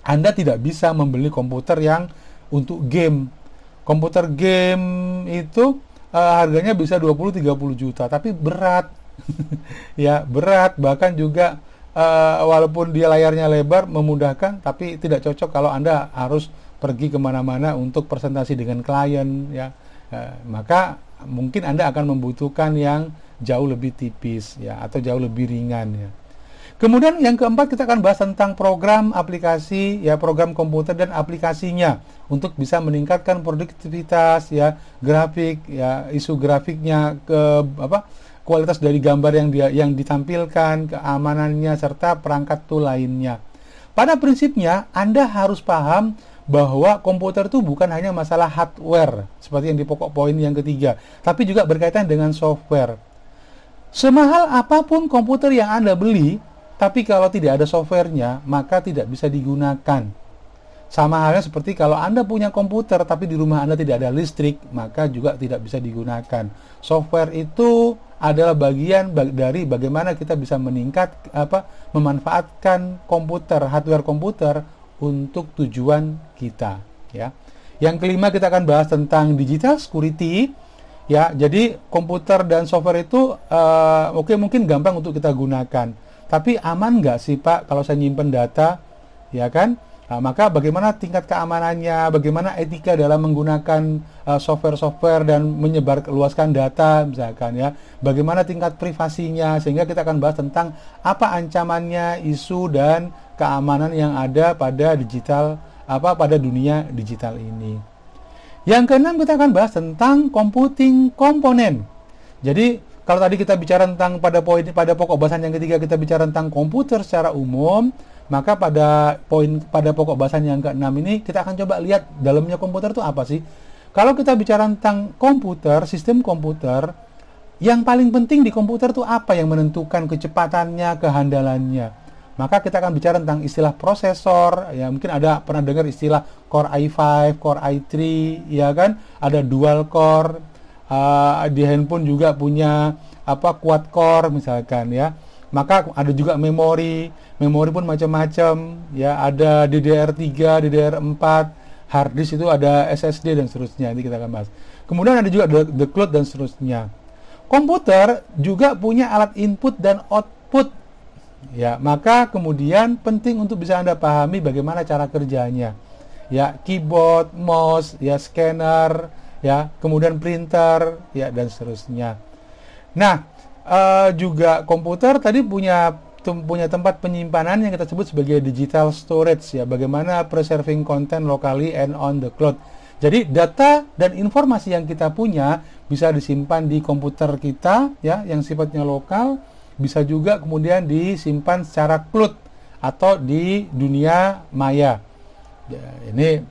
Anda tidak bisa membeli komputer yang untuk game. Komputer game itu harganya bisa 20-30 juta, tapi berat. Ya, berat, bahkan juga walaupun dia layarnya lebar, memudahkan, tapi tidak cocok kalau Anda harus pergi kemana-mana untuk presentasi dengan klien, ya. Maka mungkin Anda akan membutuhkan yang jauh lebih tipis, ya, atau jauh lebih ringan, ya. Kemudian yang keempat kita akan bahas tentang program aplikasi, ya, program komputer dan aplikasinya untuk bisa meningkatkan produktivitas, ya, grafik, ya, isu grafiknya, kualitas dari gambar yang ditampilkan, keamanannya, serta perangkat tool lainnya. Pada prinsipnya Anda harus paham bahwa komputer itu bukan hanya masalah hardware seperti yang di pokok poin yang ketiga, tapi juga berkaitan dengan software. Semahal apapun komputer yang Anda beli, tapi kalau tidak ada softwarenya, maka tidak bisa digunakan. Sama halnya seperti kalau Anda punya komputer, tapi di rumah Anda tidak ada listrik, maka juga tidak bisa digunakan. Software itu adalah bagian dari bagaimana kita bisa memanfaatkan komputer, hardware komputer untuk tujuan kita. Ya. Yang kelima kita akan bahas tentang digital security. Ya, jadi komputer dan software itu mungkin gampang untuk kita gunakan. Tapi aman nggak sih Pak kalau saya nyimpen data? Ya kan? Nah, maka bagaimana tingkat keamanannya, bagaimana etika dalam menggunakan software-software dan luaskan data misalkan ya. Bagaimana tingkat privasinya, sehingga kita akan bahas tentang apa ancamannya, isu dan keamanan yang ada pada pada dunia digital ini. Yang keenam kita akan bahas tentang computing komponen. Jadi kalau tadi kita bicara tentang pada pokok bahasan yang ketiga kita bicara tentang komputer secara umum, maka pada pokok bahasan yang keenam ini kita akan coba lihat dalamnya komputer itu apa sih. Kalau kita bicara tentang komputer, sistem komputer, yang paling penting di komputer itu apa yang menentukan kecepatannya, kehandalannya. Maka kita akan bicara tentang istilah prosesor, ya mungkin ada pernah dengar istilah Core i5, Core i3, ya kan? Ada dual core, di handphone juga punya quad core misalkan ya. Maka ada juga memori pun macam-macam, ya ada DDR3, DDR4, hard disk itu ada SSD dan seterusnya. Ini kita akan bahas. Kemudian ada juga the cloud dan seterusnya. Komputer juga punya alat input dan output. Ya, maka kemudian penting untuk bisa Anda pahami bagaimana cara kerjanya. Ya, keyboard, mouse, ya scanner, ya, kemudian printer, ya dan seterusnya. Nah, juga komputer tadi punya tempat penyimpanan yang kita sebut sebagai digital storage ya, bagaimana preserving content locally and on the cloud. Jadi data dan informasi yang kita punya bisa disimpan di komputer kita ya yang sifatnya lokal, bisa juga kemudian disimpan secara cloud atau di dunia maya. Ya, ini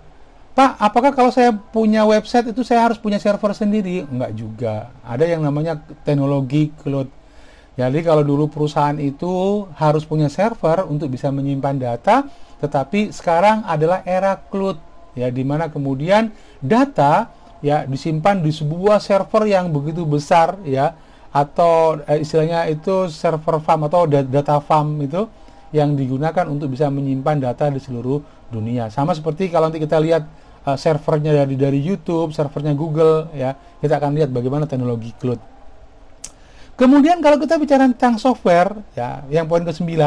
Pak, apakah kalau saya punya website itu saya harus punya server sendiri? Enggak juga. Ada yang namanya teknologi cloud. Jadi kalau dulu perusahaan itu harus punya server untuk bisa menyimpan data, tetapi sekarang adalah era cloud, ya, di mana kemudian data ya disimpan di sebuah server yang begitu besar, ya, atau istilahnya itu server farm atau data farm itu yang digunakan untuk bisa menyimpan data di seluruh dunia. Sama seperti kalau nanti kita lihat servernya dari YouTube, servernya Google, ya, kita akan lihat bagaimana teknologi cloud. Kemudian kalau kita bicara tentang software, ya, yang poin ke-9,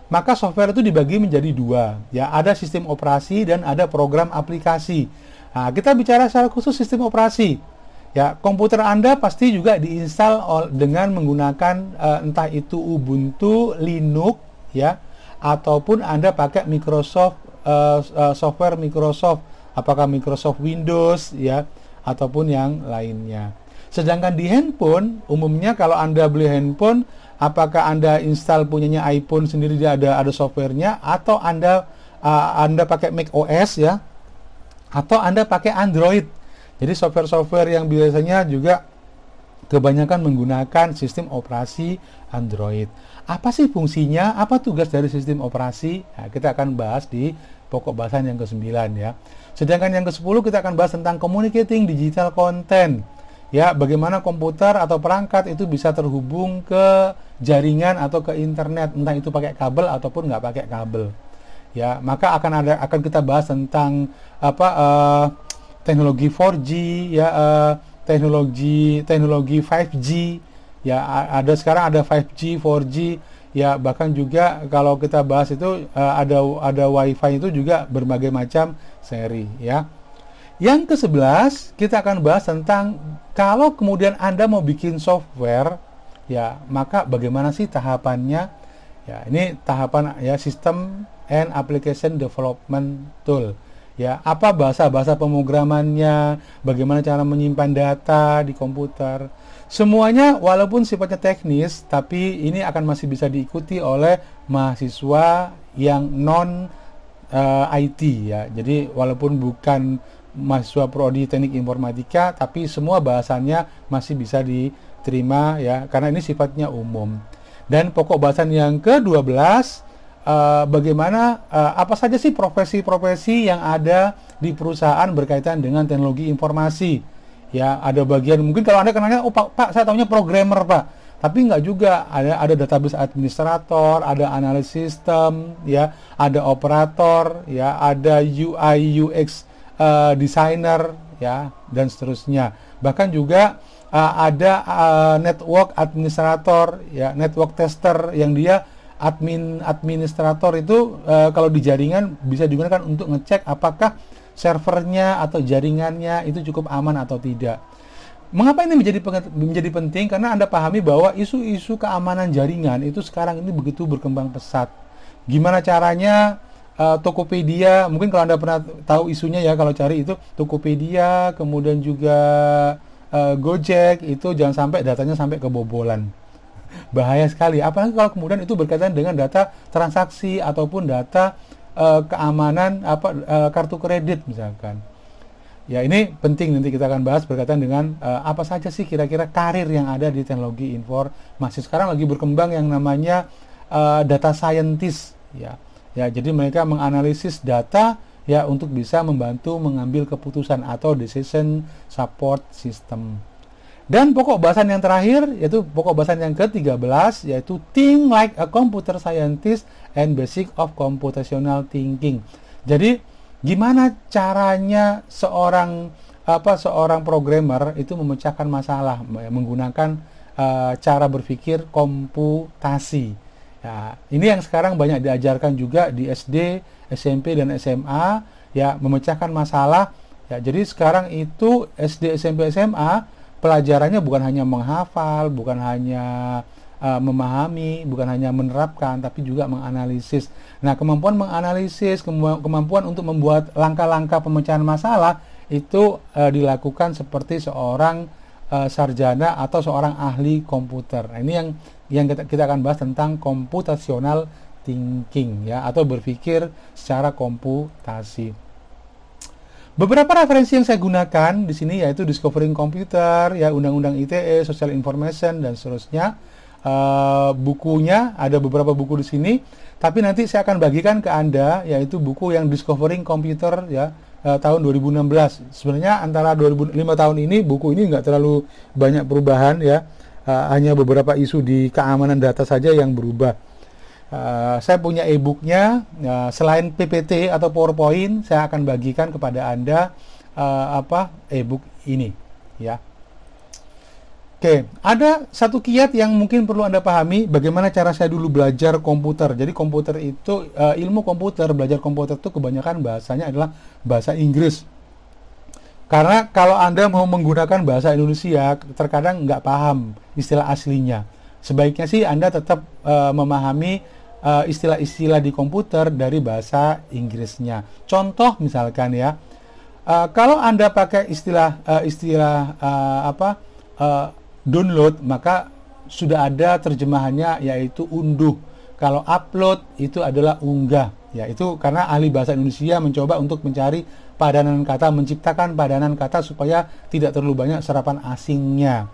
maka software itu dibagi menjadi dua, ya, ada sistem operasi dan ada program aplikasi. Nah, kita bicara secara khusus sistem operasi. Ya, komputer Anda pasti juga diinstal dengan menggunakan entah itu Ubuntu, Linux, ya, ataupun Anda pakai Microsoft software Microsoft, apakah Microsoft Windows, ya, ataupun yang lainnya. Sedangkan di handphone, umumnya kalau Anda beli handphone, apakah Anda install punyanya iPhone sendiri, dia ada softwarenya, atau Anda pakai Mac OS, ya, atau Anda pakai Android. Jadi software-software yang biasanya juga kebanyakan menggunakan sistem operasi Android. Apa sih fungsinya? Apa tugas dari sistem operasi? Nah, kita akan bahas di pokok bahasan yang ke-9 ya. Sedangkan yang ke-10 kita akan bahas tentang communicating digital content. Ya, bagaimana komputer atau perangkat itu bisa terhubung ke jaringan atau ke internet, entah itu pakai kabel ataupun nggak pakai kabel. Ya, maka akan kita bahas tentang teknologi 4G, ya, teknologi 5G, ya, sekarang ada 5G, 4G, ya, bahkan juga kalau kita bahas itu ada WiFi itu juga berbagai macam seri, ya. Yang ke-11 kita akan bahas tentang kalau kemudian Anda mau bikin software, ya, maka bagaimana sih tahapannya? Ya, ini tahapan ya System and Application Development Tool. Ya, apa bahasa pemrogramannya, bagaimana cara menyimpan data di komputer. Semuanya walaupun sifatnya teknis, tapi ini akan masih bisa diikuti oleh mahasiswa yang non IT ya. Jadi walaupun bukan mahasiswa prodi teknik informatika, tapi semua bahasannya masih bisa diterima ya, karena ini sifatnya umum. Dan pokok bahasan yang ke-12, bagaimana apa saja sih profesi-profesi yang ada di perusahaan berkaitan dengan teknologi informasi. Ya, ada bagian mungkin kalau Anda kenalnya, oh Pak, saya tahunya programmer, Pak. Tapi nggak juga, ada database administrator, ada analis sistem, ya, ada operator, ya, ada UI UX designer, ya, dan seterusnya. Bahkan juga ada network administrator, ya, network tester yang dia administrator itu kalau di jaringan bisa digunakan untuk ngecek apakah servernya atau jaringannya itu cukup aman atau tidak. Mengapa ini menjadi penting? Karena Anda pahami bahwa isu-isu keamanan jaringan itu sekarang ini begitu berkembang pesat. Gimana caranya Tokopedia, mungkin kalau Anda pernah tahu isunya ya, kalau cari itu Tokopedia, kemudian juga Gojek, itu jangan sampai datanya sampai kebobolan. Bahaya sekali, apalagi kalau kemudian itu berkaitan dengan data transaksi ataupun data keamanan kartu kredit misalkan. Ya, ini penting, nanti kita akan bahas berkaitan dengan apa saja sih kira-kira karir yang ada di teknologi informasi. Sekarang lagi berkembang yang namanya data scientist, ya. Ya, jadi mereka menganalisis data ya untuk bisa membantu mengambil keputusan atau decision support system. Dan pokok bahasan yang terakhir, yaitu pokok bahasan yang ke-13, yaitu Think Like a Computer Scientist and Basic of Computational Thinking. Jadi, gimana caranya seorang programmer itu memecahkan masalah menggunakan cara berpikir komputasi. Ya, ini yang sekarang banyak diajarkan juga di SD, SMP, dan SMA, ya, memecahkan masalah. Ya, jadi sekarang itu SD, SMP, SMA pelajarannya bukan hanya menghafal, bukan hanya memahami, bukan hanya menerapkan, tapi juga menganalisis. Nah, kemampuan menganalisis, kemampuan untuk membuat langkah-langkah pemecahan masalah itu dilakukan seperti seorang sarjana atau seorang ahli komputer. Nah, ini yang kita akan bahas tentang computational thinking, ya, atau berpikir secara komputasi. Beberapa referensi yang saya gunakan di sini yaitu Discovering Computer, ya, Undang-Undang ITE, Social Information, dan seterusnya. Bukunya ada beberapa buku di sini, tapi nanti saya akan bagikan ke Anda yaitu buku yang Discovering Computer, ya, tahun 2016. Sebenarnya antara 2005 tahun ini buku ini nggak terlalu banyak perubahan, ya, hanya beberapa isu di keamanan data saja yang berubah. Saya punya e-booknya, selain PPT atau PowerPoint, saya akan bagikan kepada Anda e-book ini, ya. Oke, ada satu kiat yang mungkin perlu Anda pahami, bagaimana cara saya dulu belajar komputer. Jadi komputer itu, ilmu komputer, belajar komputer itu kebanyakan bahasanya adalah bahasa Inggris. Karena kalau Anda mau menggunakan bahasa Indonesia, terkadang nggak paham istilah aslinya. Sebaiknya sih Anda tetap memahami istilah-istilah di komputer dari bahasa Inggrisnya. Contoh misalkan, ya, kalau Anda pakai istilah download, maka sudah ada terjemahannya yaitu unduh. Kalau upload itu adalah unggah, ya, itu karena ahli bahasa Indonesia mencoba untuk mencari padanan kata, menciptakan padanan kata supaya tidak terlalu banyak serapan asingnya.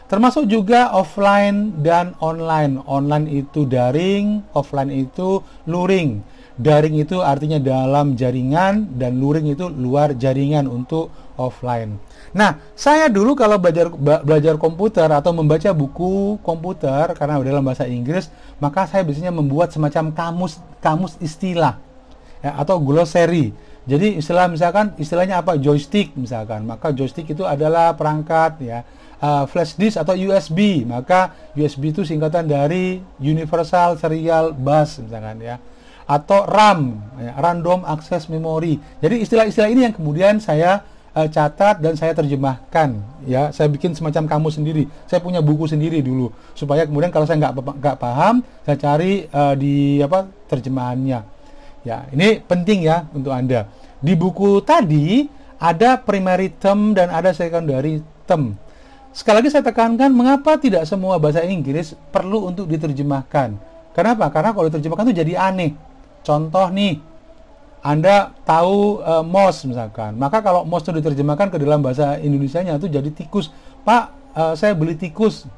Termasuk juga offline dan online. Online itu daring, offline itu luring. Daring itu artinya dalam jaringan, dan luring itu luar jaringan untuk offline. Nah, saya dulu kalau belajar komputer atau membaca buku komputer karena dalam bahasa Inggris, maka saya biasanya membuat semacam kamus istilah, ya, atau glossary. Jadi misalkan istilahnya apa, joystick misalkan, maka joystick itu adalah perangkat, ya. Flash disk atau USB, maka USB itu singkatan dari Universal Serial Bus misalkan, ya. Atau RAM, ya, Random Access Memory. Jadi istilah-istilah ini yang kemudian saya catat dan saya terjemahkan, ya. Saya bikin semacam kamus sendiri. Saya punya buku sendiri dulu supaya kemudian kalau saya nggak paham, saya cari di terjemahannya. Ya, ini penting, ya, untuk Anda. Di buku tadi ada primary term dan ada secondary term. Sekali lagi saya tekankan, mengapa tidak semua bahasa Inggris perlu untuk diterjemahkan? Kenapa? Karena kalau diterjemahkan itu jadi aneh. Contoh nih, Anda tahu mouse misalkan, maka kalau mouse itu diterjemahkan ke dalam bahasa Indonesianya itu jadi tikus. Pak, saya beli tikus.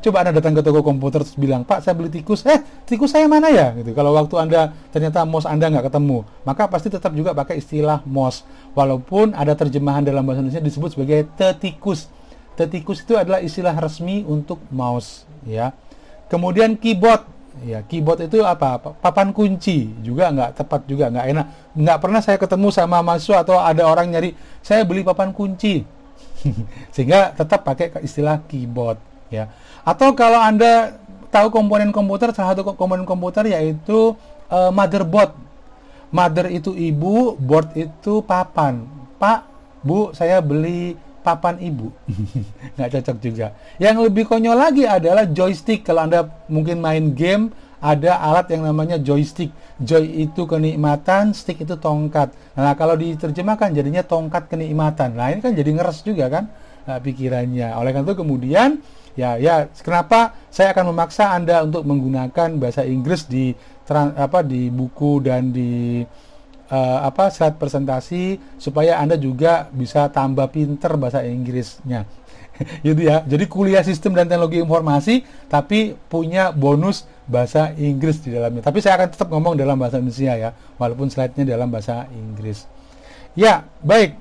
Coba Anda datang ke toko komputer terus bilang, Pak saya beli tikus, tikus saya mana ya? Gitu. Kalau waktu Anda ternyata mouse Anda nggak ketemu, maka pasti tetap juga pakai istilah mouse. Walaupun ada terjemahan dalam bahasa Indonesia disebut sebagai tetikus. Tetikus itu adalah istilah resmi untuk mouse, ya. Kemudian keyboard, ya keyboard itu apa? Papan kunci, juga nggak tepat, juga nggak enak. Nggak pernah saya ketemu sama mahasiswa atau ada orang nyari, saya beli papan kunci, sehingga tetap pakai istilah keyboard, ya. Atau kalau Anda tahu komponen komputer, salah satu komponen komputer yaitu motherboard. Mother itu ibu, board itu papan. Pak, Bu, saya beli papan ibu. Nggak cocok juga. Yang lebih konyol lagi adalah joystick. Kalau Anda mungkin main game, ada alat yang namanya joystick. Joy itu kenikmatan, stick itu tongkat. Nah, kalau diterjemahkan jadinya tongkat kenikmatan. Nah, ini kan jadi ngeres juga kan pikirannya. Oleh karena itu kemudian ya kenapa saya akan memaksa Anda untuk menggunakan bahasa Inggris di buku dan di slide presentasi, supaya Anda juga bisa tambah pinter bahasa Inggrisnya. Gitu ya. Jadi kuliah sistem dan teknologi informasi tapi punya bonus bahasa Inggris di dalamnya. Tapi saya akan tetap ngomong dalam bahasa Indonesia ya, walaupun slide-nya dalam bahasa Inggris. Ya, baik.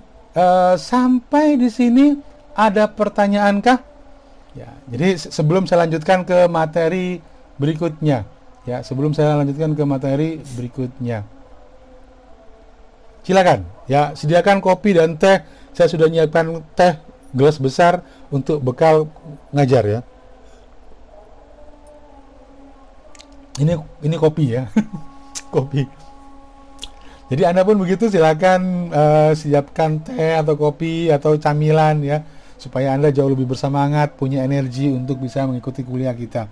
Sampai di sini ada pertanyaankah? Ya, jadi sebelum saya lanjutkan ke materi berikutnya, silakan ya, sediakan kopi dan teh. Saya sudah menyiapkan teh gelas besar untuk bekal ngajar ya. Ini kopi ya. Kopi. Jadi Anda pun begitu, silakan siapkan teh atau kopi atau camilan ya, supaya Anda jauh lebih bersemangat, punya energi untuk bisa mengikuti kuliah kita.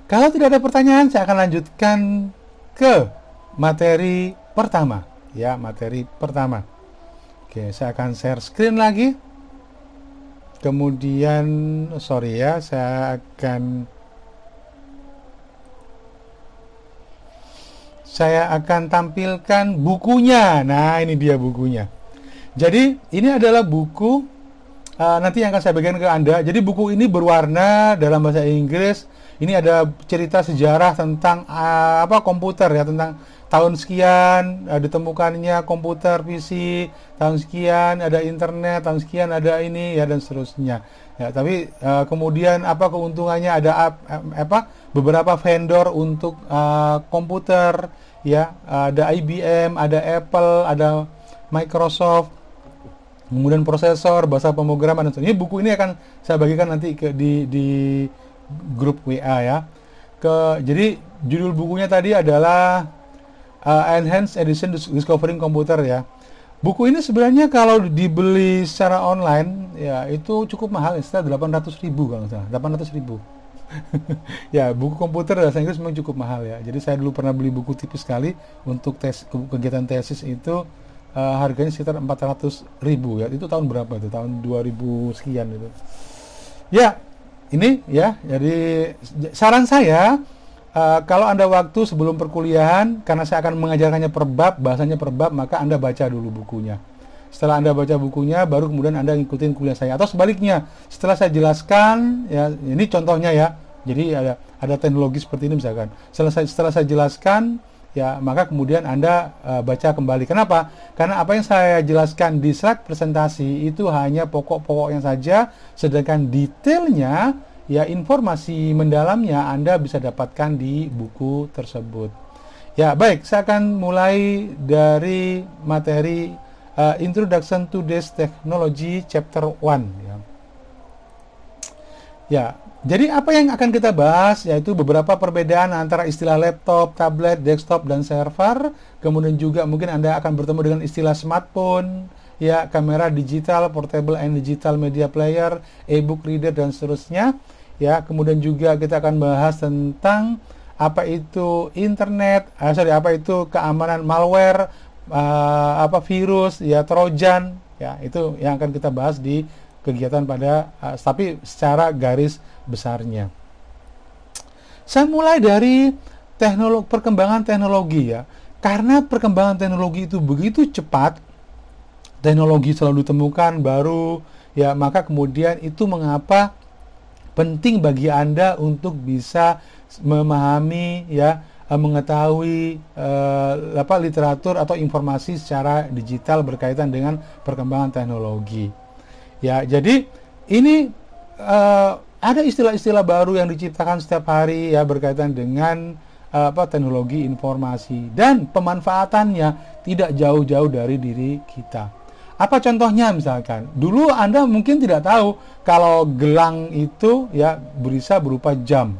Kalau tidak ada pertanyaan, saya akan lanjutkan ke materi pertama. Ya, materi pertama. Oke, saya akan share screen lagi. Kemudian, saya akan tampilkan bukunya. Nah, ini dia bukunya. Jadi, ini adalah buku nanti yang akan saya bagikan ke Anda. Jadi, buku ini berwarna dalam bahasa Inggris. Ini ada cerita sejarah tentang komputer ya, tentang tahun sekian ditemukannya komputer PC, tahun sekian ada internet, tahun sekian ada ini ya, dan seterusnya. Ya, tapi kemudian apa keuntungannya, ada beberapa vendor untuk komputer ya, ada IBM, ada Apple, ada Microsoft, kemudian prosesor, bahasa pemrograman dan sebagainya. Ini buku ini akan saya bagikan nanti di grup WA ya. Jadi judul bukunya tadi adalah Enhanced Edition Discovering Computer ya. Buku ini sebenarnya kalau dibeli secara online ya itu cukup mahal, sekitar 800.000 kalau nggak salah, 800.000. Ya, buku komputer bahasa Inggris memang cukup mahal ya. Jadi saya dulu pernah beli buku tipis sekali untuk kegiatan tesis itu, harganya sekitar 400.000 ya. Itu tahun berapa itu? Tahun 2000 sekian itu. Ya, ini ya. Jadi saran saya, kalau Anda waktu sebelum perkuliahan, karena saya akan mengajarkannya per bab, bahasanya per bab, maka Anda baca dulu bukunya. Setelah Anda baca bukunya, baru kemudian Anda ngikutin kuliah saya. Atau sebaliknya, setelah saya jelaskan, ya ini contohnya ya. Jadi ada teknologi seperti ini misalkan. Setelah saya jelaskan, ya maka kemudian Anda baca kembali. Kenapa? Karena apa yang saya jelaskan di slide presentasi itu hanya pokok-pokoknya saja, sedangkan detailnya, ya informasi mendalamnya Anda bisa dapatkan di buku tersebut. Ya baik, saya akan mulai dari materi Introduction to Today's Technology Chapter 1 ya. Ya, jadi apa yang akan kita bahas yaitu beberapa perbedaan antara istilah laptop, tablet, desktop, dan server. Kemudian juga mungkin Anda akan bertemu dengan istilah smartphone, ya, kamera digital, portable and digital media player, e-book reader, dan seterusnya. Ya, kemudian juga kita akan bahas tentang apa itu internet, apa itu keamanan malware, virus, ya, trojan, ya, itu yang akan kita bahas di kegiatan pada tapi secara garis besarnya. Saya mulai dari perkembangan teknologi ya. Karena perkembangan teknologi itu begitu cepat, teknologi selalu ditemukan baru, ya, maka kemudian itu mengapa Penting bagi Anda untuk bisa memahami, ya, mengetahui literatur atau informasi secara digital berkaitan dengan perkembangan teknologi. Ya, jadi ini ada istilah-istilah baru yang diciptakan setiap hari, ya, berkaitan dengan teknologi informasi, dan pemanfaatannya tidak jauh-jauh dari diri kita. Apa contohnya? Misalkan dulu Anda mungkin tidak tahu kalau gelang itu, ya, bisa berupa jam.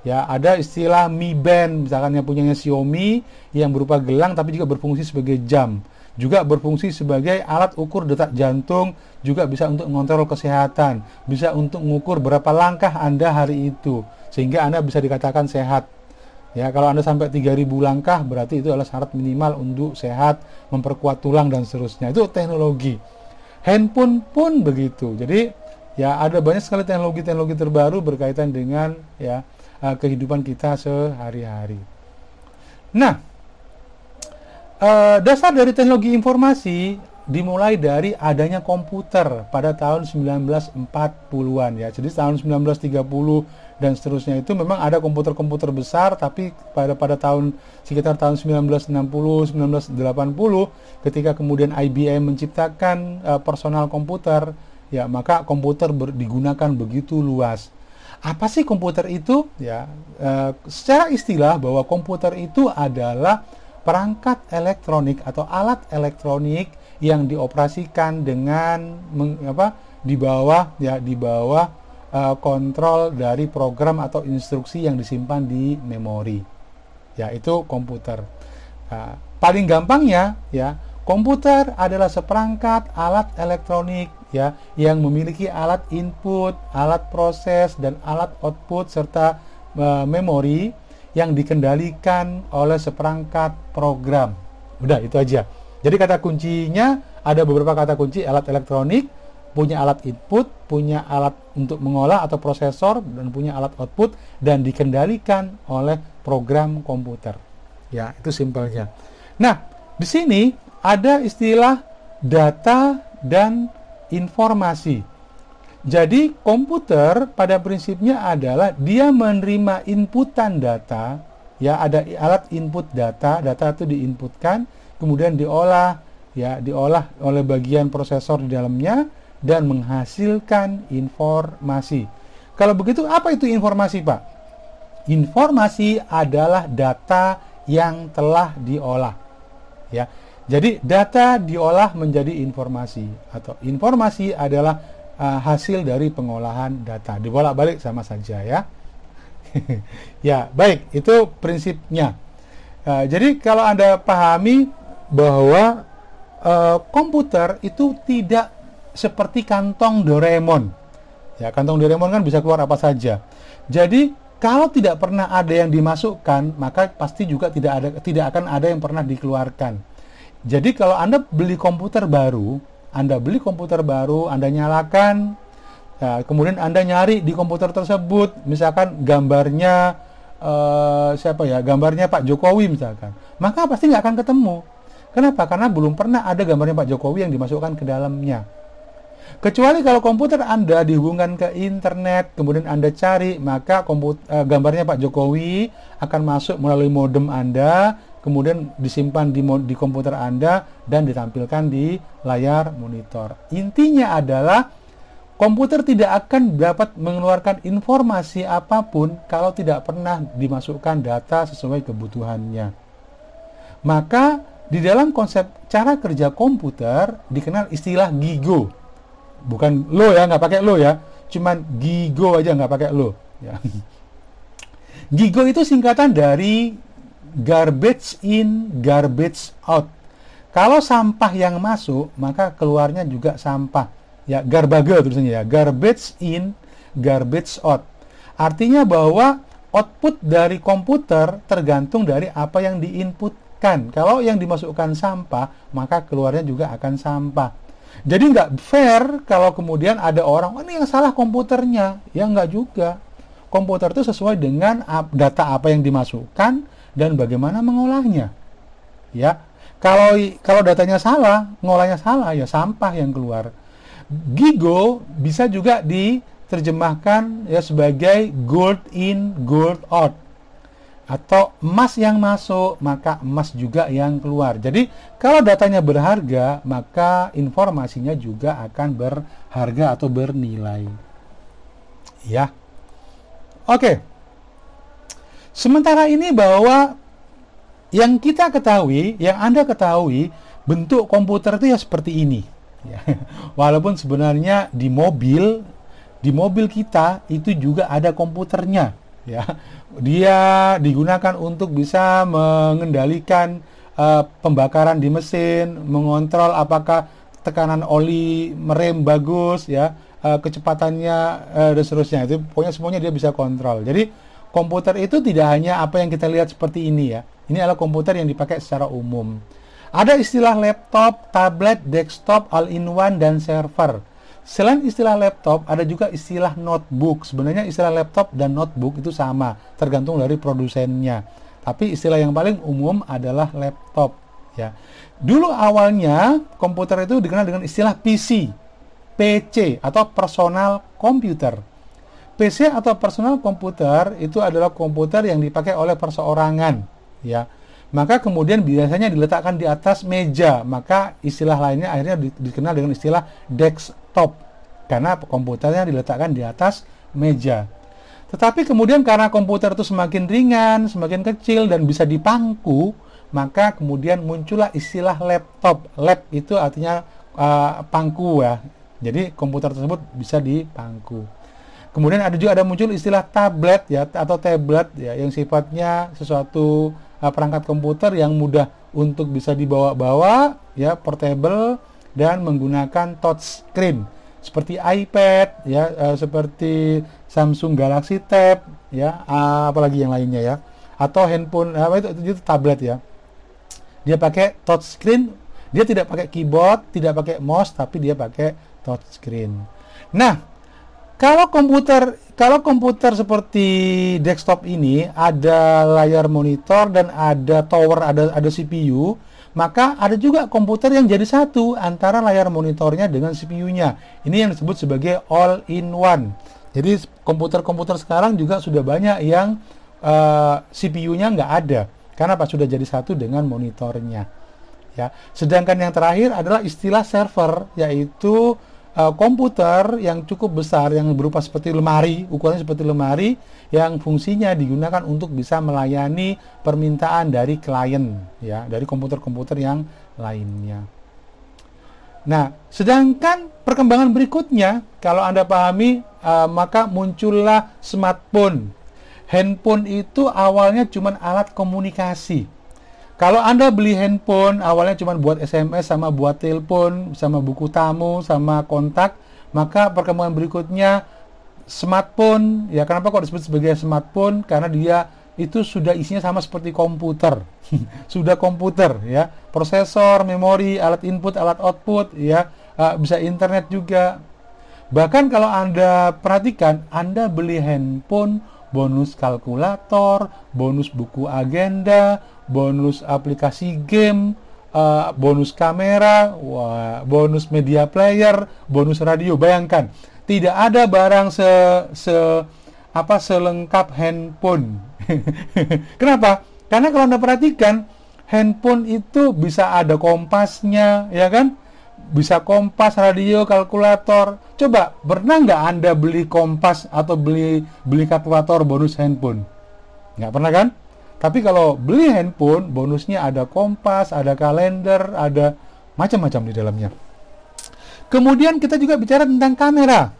Ya, ada istilah Mi Band misalkan yang punyanya Xiaomi yang berupa gelang tapi juga berfungsi sebagai jam. Juga berfungsi sebagai alat ukur detak jantung, juga bisa untuk mengontrol kesehatan, bisa untuk mengukur berapa langkah Anda hari itu sehingga Anda bisa dikatakan sehat. Ya, kalau Anda sampai 3.000 langkah berarti itu adalah syarat minimal untuk sehat, memperkuat tulang dan seterusnya. Itu teknologi. Handphone pun begitu. Jadi, ya, ada banyak sekali teknologi-teknologi terbaru berkaitan dengan, ya, kehidupan kita sehari-hari. Nah, dasar dari teknologi informasi dimulai dari adanya komputer pada tahun 1940-an, ya. Jadi tahun 1930 dan seterusnya itu memang ada komputer-komputer besar, tapi pada tahun sekitar tahun 1960, 1980 ketika kemudian IBM menciptakan personal komputer, ya, maka komputer digunakan begitu luas. Apa sih komputer itu? Ya, secara istilah bahwa komputer itu adalah perangkat elektronik atau alat elektronik yang dioperasikan dengan di bawah kontrol dari program atau instruksi yang disimpan di memori. Ya, itu komputer. Paling gampangnya, ya, komputer adalah seperangkat alat elektronik, ya, yang memiliki alat input, alat proses, dan alat output serta memori yang dikendalikan oleh seperangkat program. Udah, itu aja. Jadi kata kuncinya ada beberapa kata kunci: alat elektronik, punya alat input, punya alat untuk mengolah atau prosesor, dan punya alat output, dan dikendalikan oleh program komputer. Ya, itu simpelnya. Nah, di sini ada istilah data dan informasi. Jadi komputer pada prinsipnya adalah dia menerima inputan data, ya, ada alat input data itu diinputkan, kemudian diolah oleh bagian prosesor di dalamnya dan menghasilkan informasi. Kalau begitu, apa itu informasi, Pak? Informasi adalah data yang telah diolah, ya. Jadi data diolah menjadi informasi, atau informasi adalah hasil dari pengolahan data. Dibolak-balik sama saja, ya. Ya, baik, itu prinsipnya. Jadi kalau Anda pahami bahwa komputer itu tidak seperti kantong Doraemon. Ya, kantong Doraemon kan bisa keluar apa saja. Jadi kalau tidak pernah ada yang dimasukkan, maka pasti juga tidak akan ada yang pernah dikeluarkan. Jadi kalau Anda beli komputer baru, Anda nyalakan, ya, kemudian Anda nyari di komputer tersebut, misalkan gambarnya gambarnya Pak Jokowi misalkan, maka pasti nggak akan ketemu. Kenapa? Karena belum pernah ada gambarnya Pak Jokowi yang dimasukkan ke dalamnya. Kecuali kalau komputer Anda dihubungkan ke internet, kemudian Anda cari, maka gambarnya Pak Jokowi akan masuk melalui modem Anda, kemudian disimpan di komputer Anda dan ditampilkan di layar monitor. Intinya adalah komputer tidak akan dapat mengeluarkan informasi apapun kalau tidak pernah dimasukkan data sesuai kebutuhannya. Maka di dalam konsep cara kerja komputer dikenal istilah GIGO. Bukan lo, ya, nggak pakai lo, ya, cuman GIGO aja, nggak pakai lo, ya. GIGO itu singkatan dari garbage in, garbage out. Kalau sampah yang masuk, maka keluarnya juga sampah. Ya, garbage tulisannya, ya, garbage in, garbage out. Artinya bahwa output dari komputer tergantung dari apa yang diinputkan. Kalau yang dimasukkan sampah, maka keluarnya juga akan sampah. Jadi nggak fair kalau kemudian ada orang, ini yang salah komputernya. Ya, nggak juga. Komputer itu sesuai dengan data apa yang dimasukkan dan bagaimana mengolahnya. Ya, kalau datanya salah, ngolahnya salah, ya sampah yang keluar. GIGO bisa juga diterjemahkan ya sebagai gold in, gold out, atau emas yang masuk maka emas juga yang keluar. Jadi kalau datanya berharga maka informasinya juga akan berharga atau bernilai. Ya. Oke. Sementara ini bahwa yang kita ketahui, yang Anda ketahui, bentuk komputer itu ya seperti ini. Ya. Walaupun sebenarnya di mobil kita itu juga ada komputernya. Ya, dia digunakan untuk bisa mengendalikan pembakaran di mesin, mengontrol apakah tekanan oli merem bagus, ya, kecepatannya dan seterusnya. Itu pokoknya semuanya dia bisa kontrol. Jadi komputer itu tidak hanya apa yang kita lihat seperti ini ya. Ini adalah komputer yang dipakai secara umum. Ada istilah laptop, tablet, desktop, all-in-one, dan server. Selain istilah laptop, ada juga istilah notebook. Sebenarnya istilah laptop dan notebook itu sama, tergantung dari produsennya. Tapi istilah yang paling umum adalah laptop. Ya. Dulu awalnya komputer itu dikenal dengan istilah PC, PC atau personal computer. PC atau personal computer itu adalah komputer yang dipakai oleh perseorangan. Ya. Maka kemudian biasanya diletakkan di atas meja, maka istilah lainnya akhirnya dikenal dengan istilah desktop, karena komputernya diletakkan di atas meja. Tetapi kemudian karena komputer itu semakin ringan, semakin kecil, dan bisa dipangku, maka kemudian muncullah istilah laptop. Lap itu artinya pangku ya, jadi komputer tersebut bisa dipangku. Kemudian ada muncul istilah tablet ya, atau tablet ya, yang sifatnya sesuatu perangkat komputer yang mudah untuk bisa dibawa-bawa ya, portable, dan menggunakan touch screen seperti iPad ya, seperti Samsung Galaxy Tab ya, apalagi yang lainnya ya, atau handphone itu tablet ya. Dia pakai touch screen, dia tidak pakai keyboard, tidak pakai mouse, tapi dia pakai touch screen. Nah, kalau komputer seperti desktop ini ada layar monitor dan ada tower, ada CPU, maka ada juga komputer yang jadi satu antara layar monitornya dengan CPU-nya. Ini yang disebut sebagai all-in-one. Jadi komputer-komputer sekarang juga sudah banyak yang CPU-nya nggak ada. Karena sudah jadi satu dengan monitornya. Ya. Sedangkan yang terakhir adalah istilah server, yaitu komputer yang cukup besar, yang berupa seperti lemari, ukurannya seperti lemari, yang fungsinya digunakan untuk bisa melayani permintaan dari klien, ya, dari komputer-komputer yang lainnya. Nah, sedangkan perkembangan berikutnya, kalau Anda pahami, maka muncullah smartphone. Handphone itu awalnya cuma alat komunikasi. Kalau Anda beli handphone, awalnya cuma buat SMS, sama buat telepon, sama buku tamu, sama kontak, maka perkembangan berikutnya smartphone. Ya, kenapa kok disebut sebagai smartphone? Karena dia itu sudah isinya sama seperti komputer. Sudah komputer, ya. Prosesor, memori, alat input, alat output, ya. Bisa internet juga. Bahkan kalau Anda perhatikan, Anda beli handphone, bonus kalkulator, bonus buku agenda, bonus aplikasi game, bonus kamera, bonus media player, bonus radio. Bayangkan, tidak ada barang selengkap handphone. Kenapa? Karena kalau Anda perhatikan, handphone itu bisa ada kompasnya, ya kan? Bisa kompas, radio, kalkulator. Coba, pernah nggak Anda beli kompas atau beli kalkulator bonus handphone? Nggak pernah kan? Tapi kalau beli handphone, bonusnya ada kompas, ada kalender, ada macam-macam di dalamnya. Kemudian kita juga bicara tentang kamera.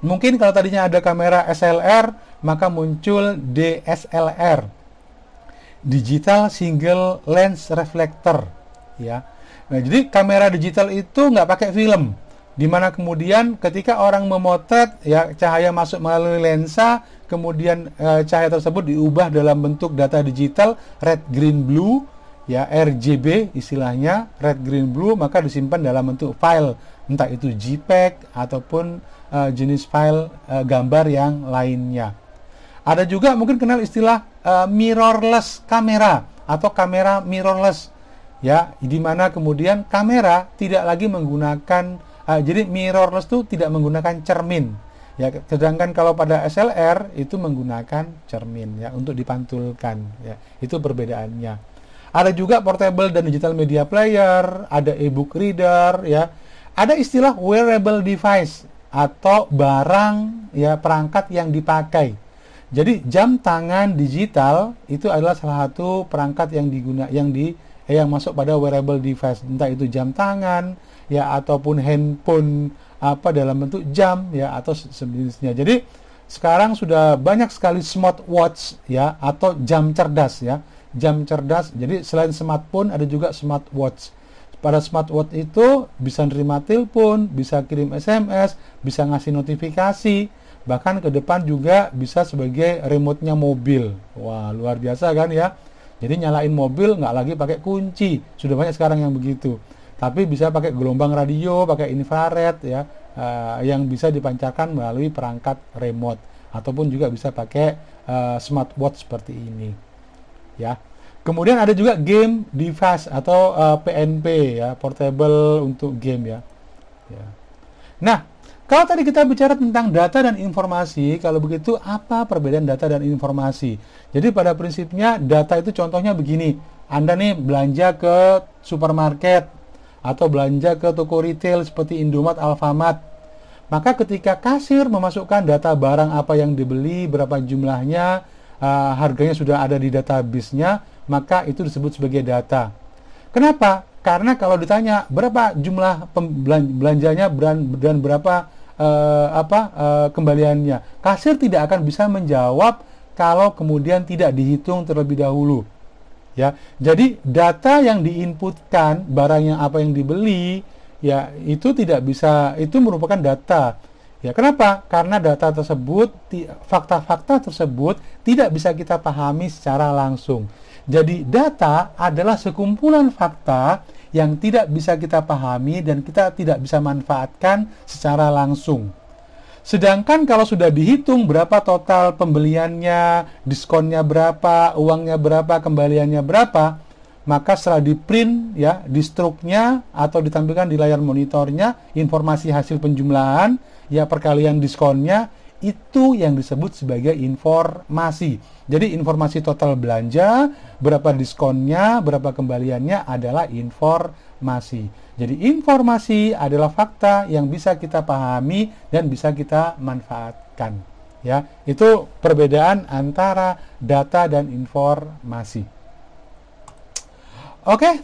Mungkin kalau tadinya ada kamera SLR, maka muncul DSLR, Digital Single Lens Reflector, ya. Nah, jadi kamera digital itu nggak pakai film, dimana kemudian ketika orang memotret, ya, cahaya masuk melalui lensa, kemudian cahaya tersebut diubah dalam bentuk data digital red, green, blue, ya, RGB istilahnya, red, green, blue, maka disimpan dalam bentuk file, entah itu JPEG ataupun jenis file gambar yang lainnya. Ada juga mungkin kenal istilah mirrorless kamera atau kamera mirrorless, ya, di mana kemudian kamera tidak lagi menggunakan jadi mirrorless itu tidak menggunakan cermin. Ya, sedangkan kalau pada SLR itu menggunakan cermin ya untuk dipantulkan ya. Itu perbedaannya. Ada juga portable dan digital media player, ada e-book reader ya. Ada istilah wearable device atau barang ya, perangkat yang dipakai. Jadi jam tangan digital itu adalah salah satu perangkat yang masuk pada wearable device, entah itu jam tangan ya ataupun handphone dalam bentuk jam ya atau sejenisnya. Jadi sekarang sudah banyak sekali smartwatch ya atau jam cerdas ya. Jam cerdas. Jadi selain smartphone ada juga smartwatch. Pada smartwatch itu bisa nerima telepon, bisa kirim SMS, bisa ngasih notifikasi, bahkan ke depan juga bisa sebagai remote-nya mobil. Wah, luar biasa kan ya. Jadi nyalain mobil nggak lagi pakai kunci. Sudah banyak sekarang yang begitu. Tapi bisa pakai gelombang radio, pakai infrared ya, yang bisa dipancarkan melalui perangkat remote, ataupun juga bisa pakai smartwatch seperti ini ya. Kemudian ada juga game device atau PNP ya, portable untuk game ya. Nah, kalau tadi kita bicara tentang data dan informasi, kalau begitu apa perbedaan data dan informasi? Jadi pada prinsipnya data itu contohnya begini, Anda nih belanja ke supermarket atau belanja ke toko retail seperti Indomaret, Alfamart. Maka ketika kasir memasukkan data barang apa yang dibeli, berapa jumlahnya, harganya sudah ada di database-nya, maka itu disebut sebagai data. Kenapa? Karena kalau ditanya berapa jumlah belanjanya dan berapa kembaliannya, kasir tidak akan bisa menjawab kalau kemudian tidak dihitung terlebih dahulu. Ya, jadi data yang diinputkan, barang yang apa yang dibeli, ya itu tidak bisa, itu merupakan data. Ya, kenapa? Karena data tersebut, fakta-fakta tersebut tidak bisa kita pahami secara langsung. Jadi data adalah sekumpulan fakta yang tidak bisa kita pahami dan kita tidak bisa manfaatkan secara langsung. Sedangkan kalau sudah dihitung berapa total pembeliannya, diskonnya berapa, uangnya berapa, kembaliannya berapa, maka setelah di print ya di struknya atau ditampilkan di layar monitornya informasi hasil penjumlahan ya perkalian diskonnya, itu yang disebut sebagai informasi. Jadi informasi total belanja, berapa diskonnya, berapa kembaliannya adalah informasi. Jadi informasi adalah fakta yang bisa kita pahami dan bisa kita manfaatkan. Ya, itu perbedaan antara data dan informasi. Oke,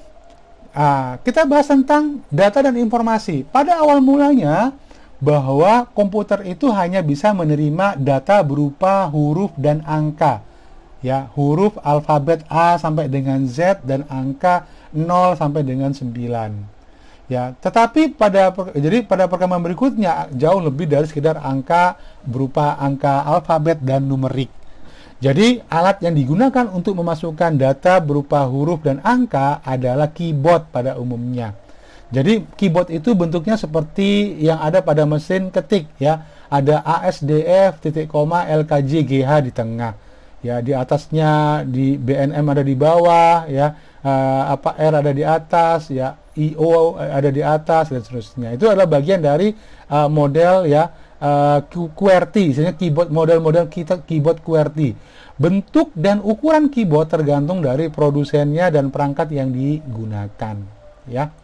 kita bahas tentang data dan informasi. Pada awal mulanya bahwa komputer itu hanya bisa menerima data berupa huruf dan angka. Ya, huruf alfabet A sampai dengan Z dan angka 0 sampai dengan 9. Ya, tetapi pada perkembangan berikutnya jauh lebih dari sekedar angka berupa angka alfabet dan numerik. Jadi alat yang digunakan untuk memasukkan data berupa huruf dan angka adalah keyboard pada umumnya. Jadi keyboard itu bentuknya seperti yang ada pada mesin ketik ya. Ada ASDF, titik koma, LKJ, GH di tengah. Ya, di atasnya di BNM ada di bawah ya. R ada di atas ya, IO ada di atas dan seterusnya. Itu adalah bagian dari model ya QWERTY, misalnya model keyboard QWERTY. Bentuk dan ukuran keyboard tergantung dari produsennya dan perangkat yang digunakan ya.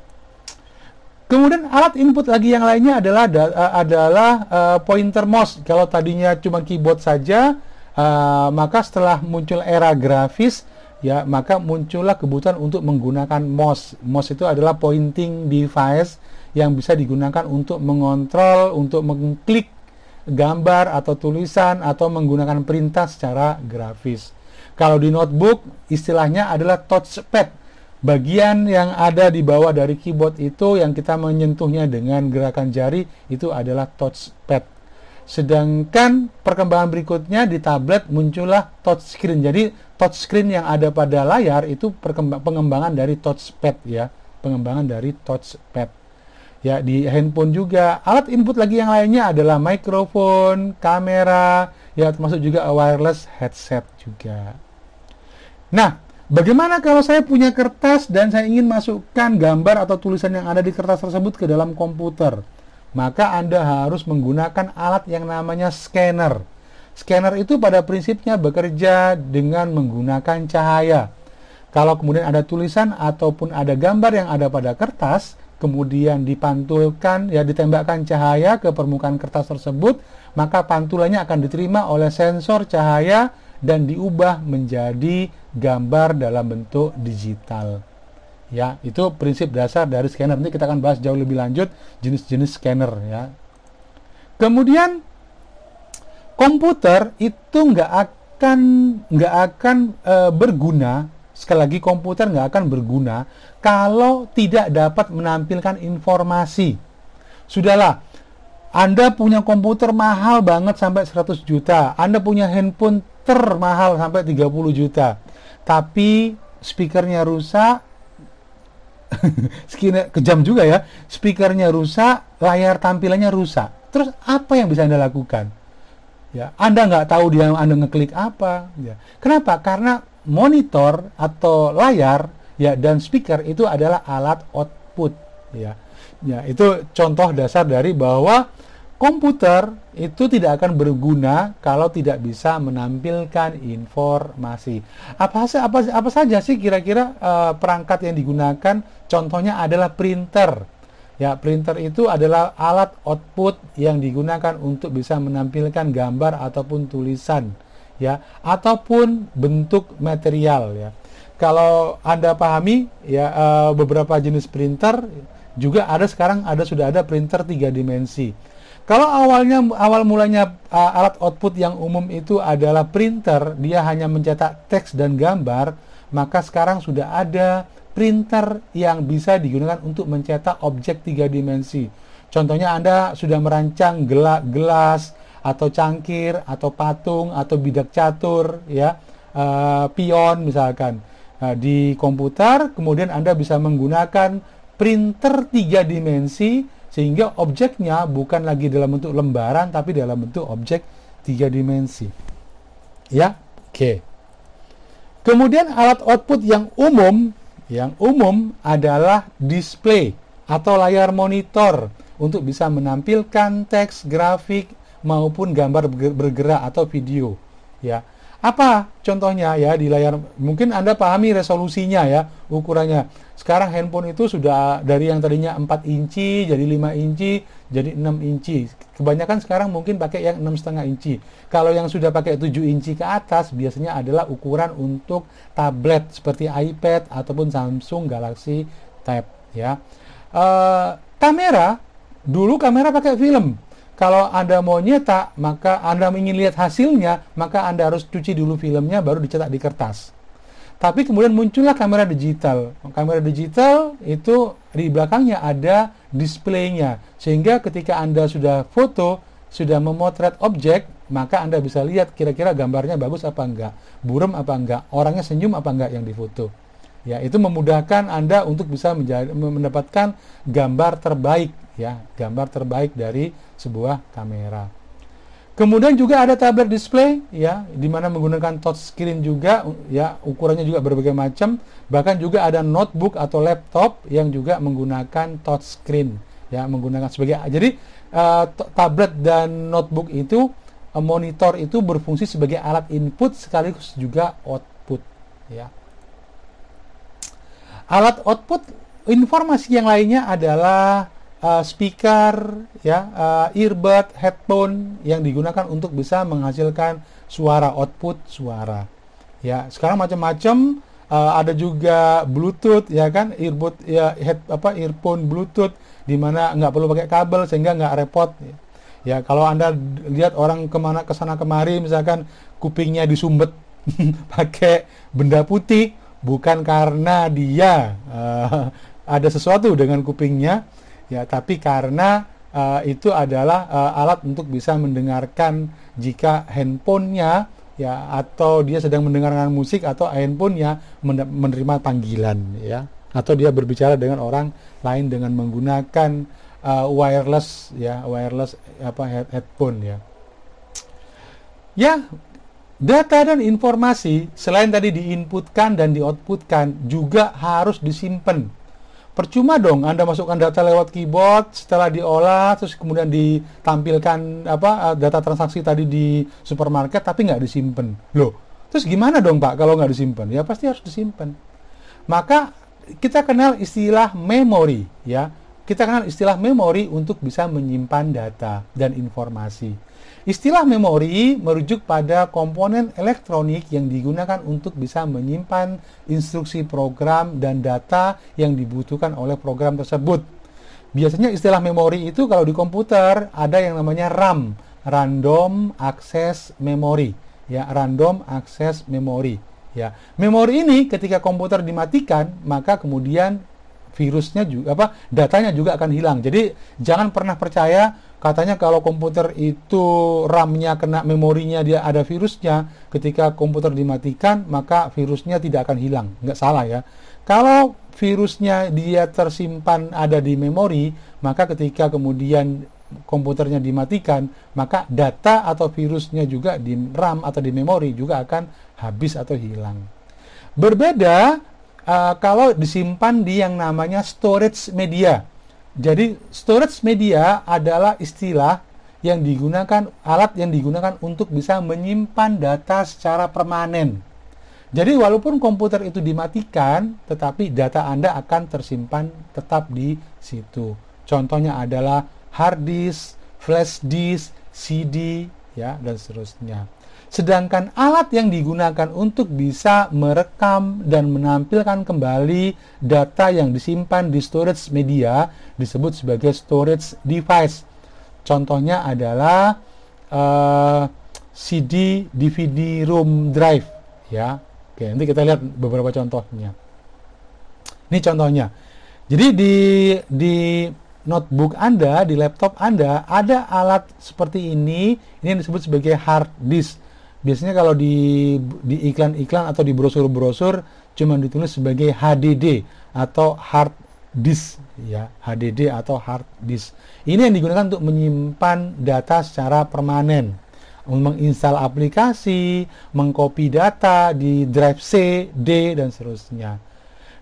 Kemudian alat input lagi yang lainnya adalah pointer mouse. Kalau tadinya cuma keyboard saja, maka setelah muncul era grafis ya, maka muncullah kebutuhan untuk menggunakan mouse. Mouse itu adalah pointing device yang bisa digunakan untuk mengontrol, untuk mengklik gambar atau tulisan atau menggunakan perintah secara grafis. Kalau di notebook istilahnya adalah touchpad. Bagian yang ada di bawah dari keyboard itu yang kita menyentuhnya dengan gerakan jari itu adalah touchpad. Sedangkan perkembangan berikutnya di tablet muncullah touchscreen. Jadi touchscreen yang ada pada layar itu pengembangan dari touchpad ya, pengembangan dari touchpad. Ya, di handphone juga alat input lagi yang lainnya adalah mikrofon, kamera, ya termasuk juga wireless headset juga. Nah, bagaimana kalau saya punya kertas dan saya ingin masukkan gambar atau tulisan yang ada di kertas tersebut ke dalam komputer? maka Anda harus menggunakan alat yang namanya scanner. Scanner itu pada prinsipnya bekerja dengan menggunakan cahaya. Kalau kemudian ada tulisan ataupun ada gambar yang ada pada kertas, kemudian dipantulkan, ya ditembakkan cahaya ke permukaan kertas tersebut, maka pantulannya akan diterima oleh sensor cahaya dan diubah menjadi gambar dalam bentuk digital. Ya, itu prinsip dasar dari scanner. Nanti kita akan bahas jauh lebih lanjut jenis-jenis scanner ya. Kemudian komputer itu nggak akan berguna. Sekali lagi, komputer nggak akan berguna kalau tidak dapat menampilkan informasi. Sudahlah, Anda punya komputer mahal banget sampai 100 juta. Anda punya handphone termahal sampai 30 juta. Tapi speakernya rusak, kejam juga ya, speakernya rusak, layar tampilannya rusak. Terus apa yang bisa Anda lakukan? Ya, Anda nggak tahu dia Anda ngeklik apa. Ya. Kenapa? Karena monitor atau layar ya dan speaker itu adalah alat output. Ya, ya itu contoh dasar dari bahwa komputer itu tidak akan berguna kalau tidak bisa menampilkan informasi. Apa saja sih kira-kira perangkat yang digunakan? Contohnya adalah printer. Ya, printer itu adalah alat output yang digunakan untuk bisa menampilkan gambar ataupun tulisan, ya, ataupun bentuk material. Ya, kalau Anda pahami, ya beberapa jenis printer juga ada sekarang sudah ada printer 3 dimensi. Kalau awal mulanya alat output yang umum itu adalah printer, dia hanya mencetak teks dan gambar, maka sekarang sudah ada printer yang bisa digunakan untuk mencetak objek 3 dimensi. Contohnya Anda sudah merancang gelas atau cangkir atau patung atau bidak catur, ya, pion misalkan. Nah, di komputer kemudian Anda bisa menggunakan printer 3 dimensi sehingga objeknya bukan lagi dalam bentuk lembaran tapi dalam bentuk objek 3 dimensi. Ya, oke. Kemudian alat output yang umum adalah display atau layar monitor untuk bisa menampilkan teks, grafik maupun gambar bergerak atau video. Ya. Apa contohnya ya di layar? Mungkin Anda pahami resolusinya ya, ukurannya. Sekarang handphone itu sudah dari yang tadinya 4 inci jadi 5 inci jadi 6 inci. Kebanyakan sekarang mungkin pakai yang 6,5 inci. Kalau yang sudah pakai 7 inci ke atas biasanya adalah ukuran untuk tablet seperti iPad ataupun Samsung Galaxy Tab ya. Kamera, dulu kamera pakai film. Kalau Anda mau nyetak, maka Anda ingin lihat hasilnya, maka Anda harus cuci dulu filmnya, baru dicetak di kertas. Tapi kemudian muncullah kamera digital. Kamera digital itu di belakangnya ada displaynya. Sehingga ketika Anda sudah foto, sudah memotret objek, maka Anda bisa lihat kira-kira gambarnya bagus apa enggak, buram apa enggak, orangnya senyum apa enggak yang difoto. Ya, itu memudahkan Anda untuk bisa mendapatkan gambar terbaik, ya, gambar terbaik dari sebuah kamera. Kemudian juga ada tablet display, ya, di mana menggunakan touchscreen juga, ya, ukurannya juga berbagai macam. Bahkan juga ada notebook atau laptop yang juga menggunakan touchscreen, ya, menggunakan sebagai. Jadi tablet dan notebook itu, monitor itu berfungsi sebagai alat input sekaligus juga output, ya. Alat output informasi yang lainnya adalah speaker, ya, earbud, headphone yang digunakan untuk bisa menghasilkan suara, output suara. Ya, sekarang macam-macam, ada juga Bluetooth, ya kan, earbud, ya, earphone Bluetooth, di mana nggak perlu pakai kabel sehingga nggak repot. Ya, kalau Anda lihat orang kesana kemari, misalkan kupingnya disumbet pakai benda putih, bukan karena dia ada sesuatu dengan kupingnya, ya, tapi karena itu adalah alat untuk bisa mendengarkan jika handphonenya, ya, atau dia sedang mendengarkan musik atau handphonenya menerima panggilan, ya, atau dia berbicara dengan orang lain dengan menggunakan wireless, ya, headphone, ya. Ya, data dan informasi selain tadi diinputkan dan dioutputkan juga harus disimpan. Percuma dong Anda masukkan data lewat keyboard, setelah diolah terus kemudian ditampilkan data transaksi tadi di supermarket tapi nggak disimpan. Loh, terus gimana dong Pak kalau nggak disimpan? Ya pasti harus disimpan. Maka kita kenal istilah memori, ya. Kita kenal istilah memori untuk bisa menyimpan data dan informasi. Istilah memori merujuk pada komponen elektronik yang digunakan untuk bisa menyimpan instruksi program dan data yang dibutuhkan oleh program tersebut. Biasanya istilah memori itu kalau di komputer ada yang namanya RAM, Random Access Memory, ya, Random Access Memory, ya. Memori ini ketika komputer dimatikan, maka kemudian virusnya juga datanya juga akan hilang. Jadi jangan pernah percaya katanya kalau komputer itu RAM-nya kena, memorinya dia ada virusnya, ketika komputer dimatikan maka virusnya tidak akan hilang. Nggak salah ya. Kalau virusnya dia tersimpan ada di memori, maka ketika kemudian komputernya dimatikan, maka data atau virusnya juga di RAM atau di memori juga akan habis atau hilang. Berbeda kalau disimpan di yang namanya storage media. Jadi storage media adalah istilah yang digunakan, alat yang digunakan untuk bisa menyimpan data secara permanen. Jadi walaupun komputer itu dimatikan, tetapi data Anda akan tersimpan tetap di situ. Contohnya adalah hard disk, flash disk, CD, ya, dan seterusnya. Sedangkan alat yang digunakan untuk bisa merekam dan menampilkan kembali data yang disimpan di storage media disebut sebagai storage device. Contohnya adalah CD, DVD, ROM drive, ya. Oke, nanti kita lihat beberapa contohnya. Ini contohnya. Jadi di notebook Anda, di laptop Anda ada alat seperti ini yang disebut sebagai hard disk. Biasanya kalau di iklan-iklan atau di brosur-brosur cuma ditulis sebagai HDD atau hard disk, ya, HDD atau hard disk. Ini yang digunakan untuk menyimpan data secara permanen, menginstal aplikasi, mengcopy data di drive C, D, dan seterusnya.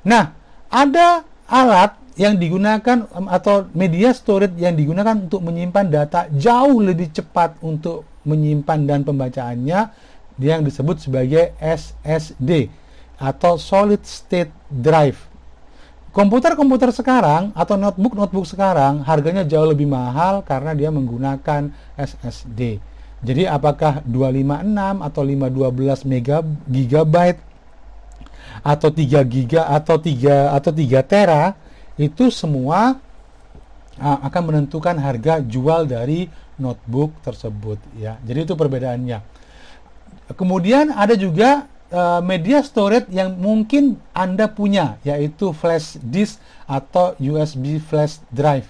Nah, ada alat yang digunakan atau media storage yang digunakan untuk menyimpan data jauh lebih cepat untuk menyimpan dan pembacaannya, yang disebut sebagai SSD atau Solid State Drive. Komputer-komputer sekarang atau notebook sekarang harganya jauh lebih mahal karena dia menggunakan SSD. Jadi apakah 256 atau 512 GB atau 3 GB atau 3 tera, itu semua akan menentukan harga jual dari notebook tersebut, ya. Jadi itu perbedaannya. Kemudian ada juga media storage yang mungkin Anda punya, yaitu flash disk atau USB flash drive.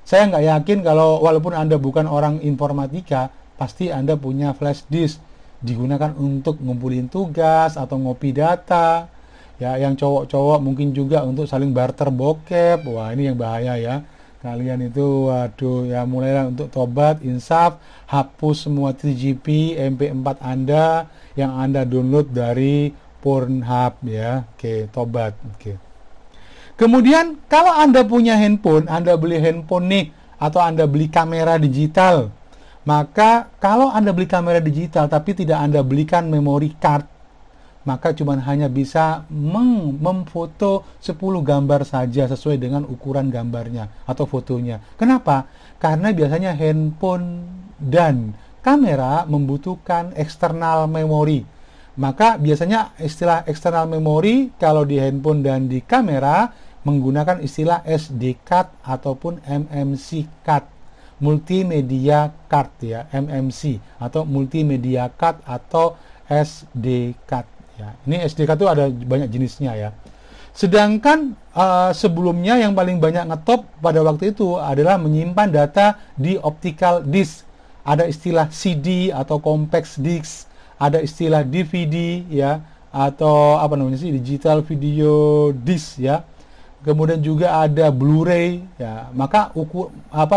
Saya nggak yakin kalau walaupun Anda bukan orang informatika, pasti Anda punya flash disk, digunakan untuk ngumpulin tugas atau ngopi data, ya. Yang cowok-cowok mungkin juga untuk saling barter bokep. Wah, ini yang bahaya ya. Kalian itu, waduh, ya, mulailah untuk tobat, insaf, hapus semua 3GP, MP4 Anda yang Anda download dari Pornhub, ya. Oke, tobat. Oke. Kemudian kalau Anda punya handphone, Anda beli handphone nih, atau Anda beli kamera digital, maka kalau Anda beli kamera digital tapi tidak Anda belikan memory card, maka cuma hanya bisa memfoto 10 gambar saja sesuai dengan ukuran gambarnya atau fotonya. Kenapa? Karena biasanya handphone dan kamera membutuhkan external memory. Maka biasanya istilah external memory kalau di handphone dan di kamera menggunakan istilah SD card ataupun MMC card. Multimedia card, ya, MMC atau multimedia card atau SD card. Ya, ini SD card itu ada banyak jenisnya, ya. Sedangkan sebelumnya yang paling banyak ngetop pada waktu itu adalah menyimpan data di optical disk. Ada istilah CD atau compact disk, ada istilah DVD, ya, atau apa namanya sih, digital video disk, ya. Kemudian juga ada Blu-ray, ya. Maka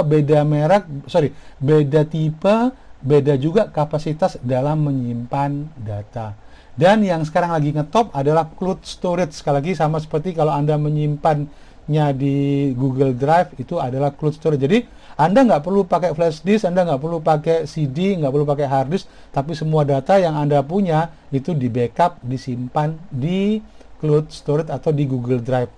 beda merek, beda tipe, beda juga kapasitas dalam menyimpan data. Dan yang sekarang lagi ngetop adalah cloud storage. Sekali lagi sama seperti kalau Anda menyimpan backup-nya di Google Drive itu adalah cloud storage. Jadi Anda nggak perlu pakai flash disk, Anda nggak perlu pakai CD, nggak perlu pakai hard disk, tapi semua data yang Anda punya itu di backup, disimpan di cloud storage atau di Google Drive.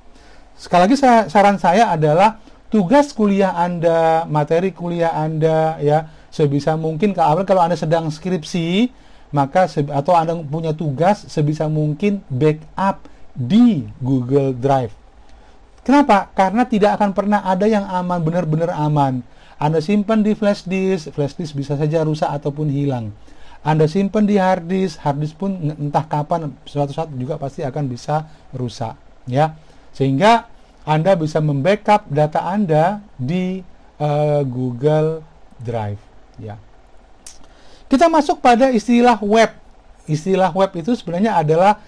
Sekali lagi saran saya adalah tugas kuliah Anda, materi kuliah Anda ya, sebisa mungkin kalau Anda sedang skripsi, maka atau Anda punya tugas, sebisa mungkin backup di Google Drive. Kenapa? Karena tidak akan pernah ada yang aman, benar-benar aman. Anda simpan di flash disk bisa saja rusak ataupun hilang. Anda simpan di hard disk pun entah kapan, suatu saat juga pasti akan bisa rusak, ya. Sehingga Anda bisa membackup data Anda di Google Drive, ya. Kita masuk pada istilah web. Istilah web itu sebenarnya adalah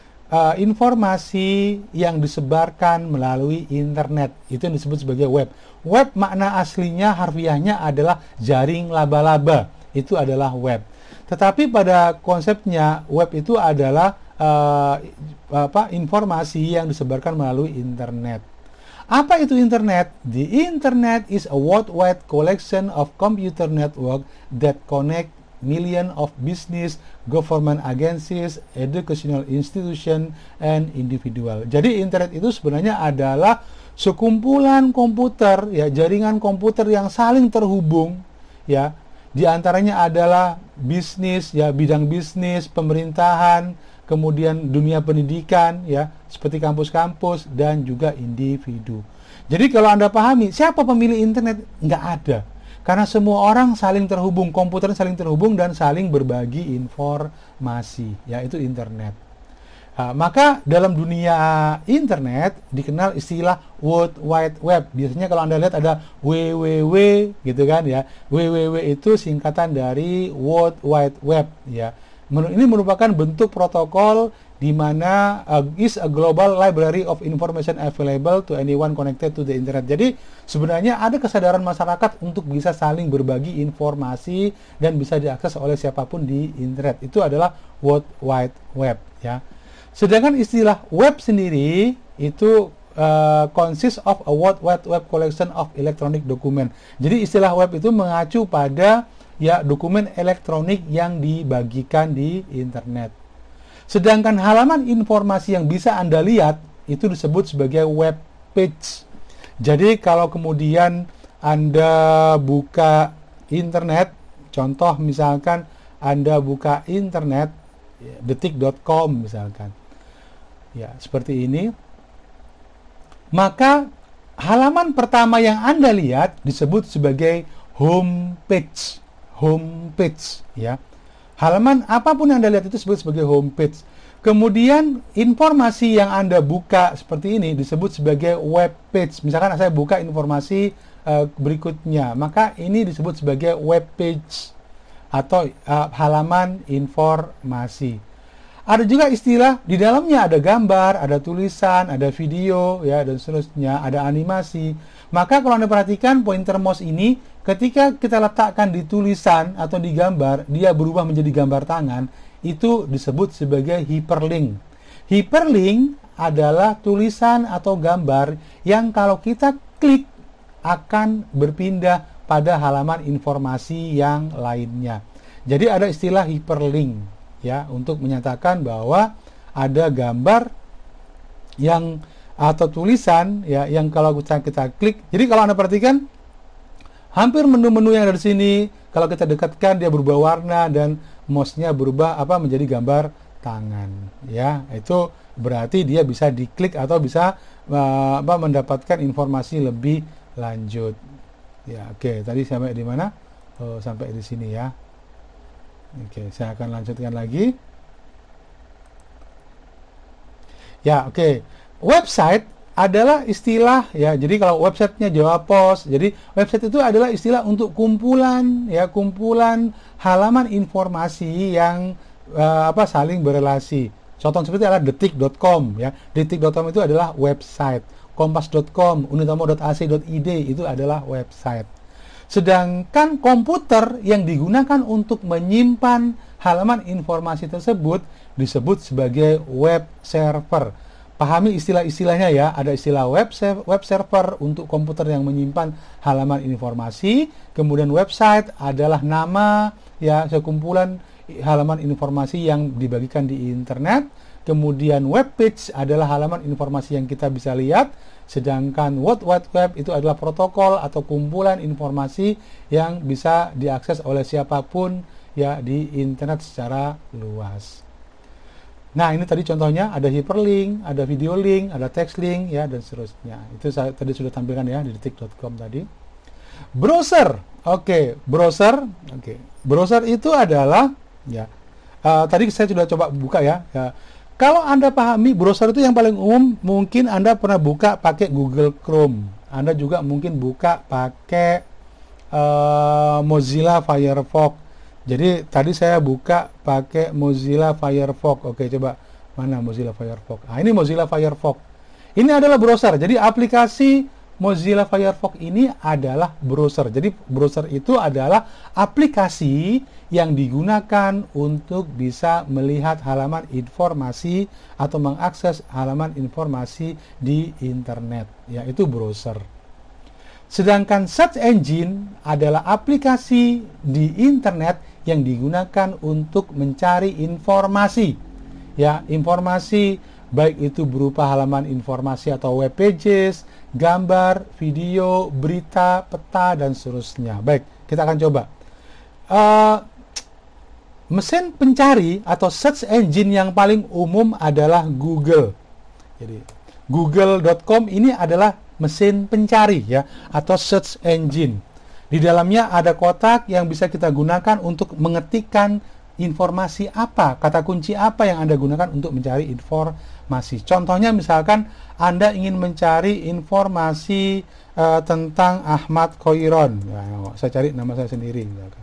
informasi yang disebarkan melalui internet. Itu yang disebut sebagai web. Web makna aslinya, harfiahnya adalah jaring laba-laba. Itu adalah web. Tetapi pada konsepnya web itu adalah informasi yang disebarkan melalui internet. Apa itu internet? The internet is a worldwide collection of computer network that connect million of business, government agencies, educational institution, and individual. Jadi internet itu sebenarnya adalah sekumpulan komputer, ya, jaringan komputer yang saling terhubung, ya. Di antaranya adalah bisnis, ya, bidang bisnis, pemerintahan, kemudian dunia pendidikan, ya, seperti kampus-kampus dan juga individu. Jadi kalau Anda pahami siapa pemilik internet, nggak ada. Karena semua orang saling terhubung, komputer saling terhubung dan saling berbagi informasi, yaitu internet. Maka dalam dunia internet dikenal istilah World Wide Web. Biasanya kalau Anda lihat ada www gitu kan ya. Www itu singkatan dari World Wide Web ya. Ini merupakan bentuk protokol di mana is a global library of information available to anyone connected to the internet. Jadi sebenarnya ada kesadaran masyarakat untuk bisa saling berbagi informasi dan bisa diakses oleh siapapun di internet. Itu adalah World Wide Web ya. Sedangkan istilah web sendiri itu consists of a World Wide Web collection of electronic document. Jadi istilah web itu mengacu pada ya dokumen elektronik yang dibagikan di internet. Sedangkan halaman informasi yang bisa Anda lihat itu disebut sebagai web page. Jadi kalau kemudian Anda buka internet, contoh misalkan Anda buka internet detik.com misalkan. Ya, seperti ini. Maka halaman pertama yang Anda lihat disebut sebagai home page. Home page ya. Halaman apapun yang Anda lihat itu disebut sebagai home page. Kemudian informasi yang Anda buka seperti ini disebut sebagai web page. Misalkan saya buka informasi berikutnya, maka ini disebut sebagai web page atau halaman informasi. Ada juga istilah di dalamnya ada gambar, ada tulisan, ada video ya dan seterusnya, ada animasi. Maka kalau Anda perhatikan pointer mouse ini ketika kita letakkan di tulisan atau di gambar, dia berubah menjadi gambar tangan, itu disebut sebagai hyperlink. Hyperlink adalah tulisan atau gambar yang kalau kita klik akan berpindah pada halaman informasi yang lainnya. Jadi ada istilah hyperlink ya untuk menyatakan bahwa ada gambar yang atau tulisan ya yang kalau kita klik. Jadi kalau Anda perhatikan hampir menu-menu yang ada di sini kalau kita dekatkan dia berubah warna dan mouse-nya berubah menjadi gambar tangan ya. Itu berarti dia bisa diklik atau bisa mendapatkan informasi lebih lanjut. Ya, oke, tadi sampai di mana? Oh, sampai di sini ya. Oke, saya akan lanjutkan lagi. Ya, oke. Website adalah istilah ya. Jadi kalau websitenya Jawa Pos, jadi website itu adalah istilah untuk kumpulan ya, kumpulan halaman informasi yang saling berelasi. Contoh seperti adalah detik.com ya. Detik.com itu adalah website. Kompas.com, unitomo.ac.id itu adalah website. Sedangkan komputer yang digunakan untuk menyimpan halaman informasi tersebut disebut sebagai web server. pahami istilah-istilahnya ya. Ada istilah web server untuk komputer yang menyimpan halaman informasi. Kemudian website adalah nama ya sekumpulan halaman informasi yang dibagikan di internet. Kemudian web page adalah halaman informasi yang kita bisa lihat. Sedangkan World Wide Web itu adalah protokol atau kumpulan informasi yang bisa diakses oleh siapapun ya di internet secara luas. Nah, ini tadi contohnya ada hyperlink, ada video link, ada text link ya dan seterusnya. Itu saya tadi sudah tampilkan ya di detik.com tadi. Browser. Oke, browser. Oke. Browser itu adalah ya tadi saya sudah coba buka ya. Kalau Anda pahami, browser itu yang paling umum, mungkin Anda pernah buka pakai Google Chrome. Anda juga mungkin buka pakai Mozilla Firefox. Jadi, tadi saya buka pakai Mozilla Firefox. Oke, coba. Mana Mozilla Firefox? Nah, ini Mozilla Firefox. Ini adalah browser. Jadi, aplikasi Mozilla Firefox ini adalah browser. Jadi, browser itu adalah aplikasi yang digunakan untuk bisa melihat halaman informasi atau mengakses halaman informasi di internet, yaitu browser. Sedangkan search engine adalah aplikasi di internet yang digunakan untuk mencari informasi. Ya, informasi baik itu berupa halaman informasi atau web pages, gambar, video, berita, peta, dan seterusnya. Baik, kita akan coba. Mesin pencari atau search engine yang paling umum adalah Google. Jadi, google.com ini adalah mesin pencari ya atau search engine. Di dalamnya ada kotak yang bisa kita gunakan untuk mengetikkan informasi apa, kata kunci apa yang Anda gunakan untuk mencari informasi. Contohnya misalkan Anda ingin mencari informasi tentang Ahmad Khoiron. Nah, saya cari nama saya sendiri misalkan.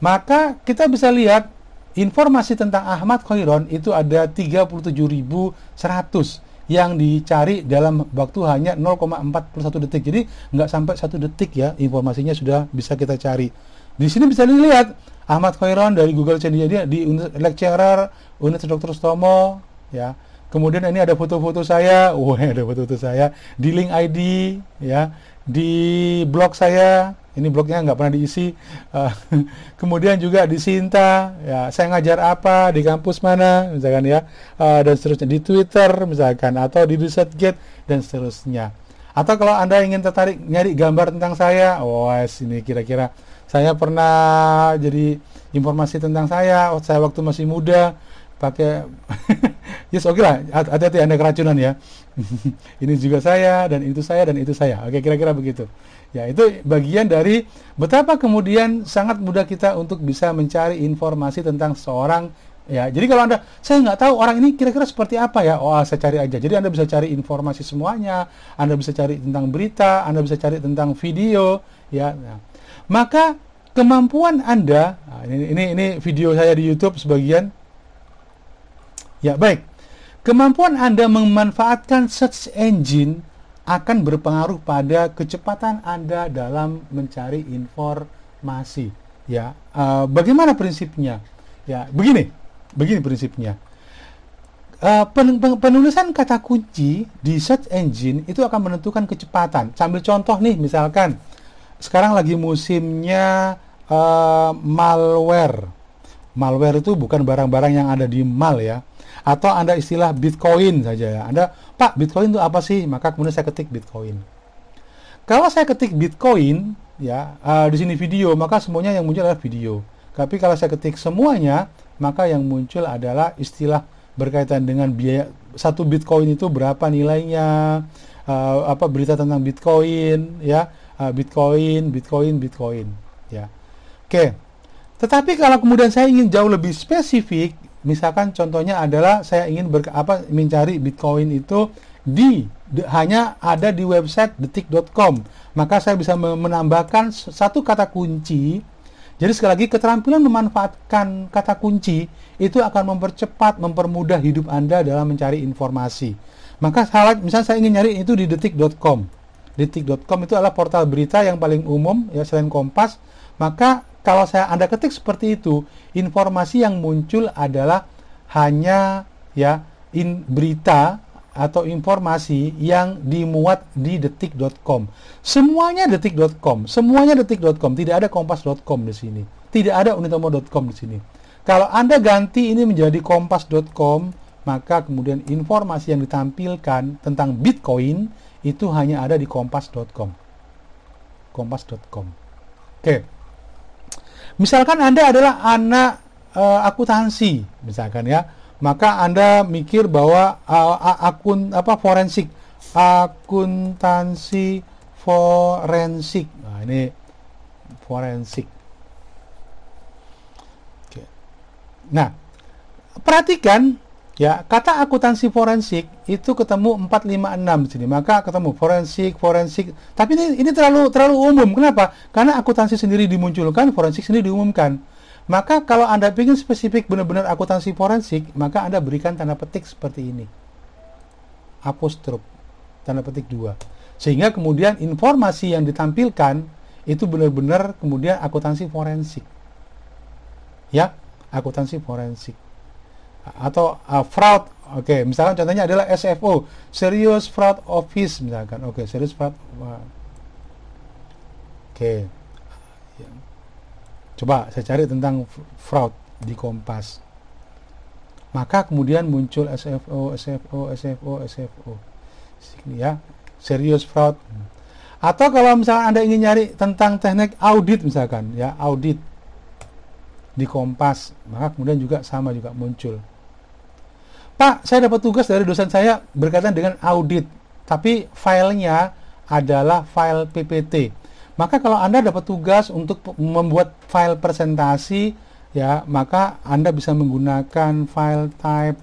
Maka kita bisa lihat informasi tentang Ahmad Khoiron itu ada 37.100 yang dicari dalam waktu hanya 0,41 detik. Jadi nggak sampai 1 detik ya informasinya sudah bisa kita cari. Di sini bisa dilihat Ahmad Khoiron dari Google Channel dia di lecturer Universitas Dr. Sutomo ya. Kemudian ini ada foto-foto saya. Ada foto-foto saya di link ID ya, di blog saya. Ini blognya nggak pernah diisi. Kemudian juga di Sinta, ya, saya ngajar apa di kampus mana, misalkan ya, dan seterusnya di Twitter, misalkan, atau di ResearchGate dan seterusnya. Atau kalau Anda ingin tertarik nyari gambar tentang saya, ini kira-kira saya pernah jadi informasi tentang saya waktu masih muda pakai, yes oke lah, hati-hati Anda keracunan ya. Ini juga saya dan itu saya dan itu saya. Oke, kira-kira begitu. Ya, itu bagian dari betapa kemudian sangat mudah kita untuk bisa mencari informasi tentang seorang ya. Jadi kalau Anda, saya nggak tahu orang ini kira-kira seperti apa ya, saya cari aja. Jadi Anda bisa cari informasi semuanya, Anda bisa cari tentang berita, Anda bisa cari tentang video ya. Nah, maka kemampuan Anda, ini video saya di YouTube sebagian. Ya, baik. Kemampuan Anda memanfaatkan search engine akan berpengaruh pada kecepatan Anda dalam mencari informasi. Ya, bagaimana prinsipnya? Ya, begini prinsipnya. Penulisan kata kunci di search engine itu akan menentukan kecepatan. Sambil contoh nih, misalkan sekarang lagi musimnya malware. Malware itu bukan barang-barang yang ada di mall ya. Atau Anda istilah Bitcoin saja ya. Anda, Pak, Bitcoin itu apa sih? Maka kemudian saya ketik Bitcoin. Kalau saya ketik Bitcoin, ya, di sini video, maka semuanya yang muncul adalah video. Tapi kalau saya ketik semuanya, maka yang muncul adalah istilah berkaitan dengan biaya. 1 Bitcoin itu berapa nilainya, berita tentang Bitcoin, ya, Bitcoin, ya. Oke. Tetapi kalau kemudian saya ingin jauh lebih spesifik, misalkan contohnya adalah saya ingin mencari Bitcoin itu hanya ada di website detik.com, maka saya bisa menambahkan satu kata kunci. Jadi sekali lagi, keterampilan memanfaatkan kata kunci itu akan mempercepat, mempermudah hidup Anda dalam mencari informasi. Maka misalnya saya ingin nyari itu di detik.com. Detik.com itu adalah portal berita yang paling umum ya selain Kompas. Maka kalau Anda ketik seperti itu, informasi yang muncul adalah hanya ya berita atau informasi yang dimuat di detik.com. Semuanya detik.com, tidak ada kompas.com di sini. Tidak ada unitomor.com di sini. Kalau Anda ganti ini menjadi kompas.com, maka kemudian informasi yang ditampilkan tentang Bitcoin itu hanya ada di kompas.com. Kompas.com. Oke. Misalkan Anda adalah anak akuntansi, misalkan ya, maka Anda mikir bahwa forensik, akuntansi forensik. Nah, ini forensik. Oke. Nah, perhatikan ya, kata akuntansi forensik itu ketemu 456 di sini. Maka ketemu forensik. Tapi ini terlalu umum. Kenapa? Karena akuntansi sendiri dimunculkan, forensik sendiri diumumkan. Maka kalau Anda ingin spesifik benar-benar akuntansi forensik, maka Anda berikan tanda petik seperti ini. Apostrof, tanda petik 2. Sehingga kemudian informasi yang ditampilkan itu benar-benar kemudian akuntansi forensik. Ya, akuntansi forensik. Atau fraud. Oke, misalkan contohnya adalah SFO, Serious Fraud Office misalkan. Oke, Serious Fraud. Oke. Coba saya cari tentang fraud di Kompas. Maka kemudian muncul SFO. Sini ya, Serious Fraud. Atau kalau misalkan Anda ingin nyari tentang teknik audit misalkan, ya, audit di Kompas, maka kemudian juga sama juga muncul. Pak, saya dapat tugas dari dosen saya berkaitan dengan audit, tapi filenya adalah file PPT. Maka kalau Anda dapat tugas untuk membuat file presentasi, ya, maka Anda bisa menggunakan file type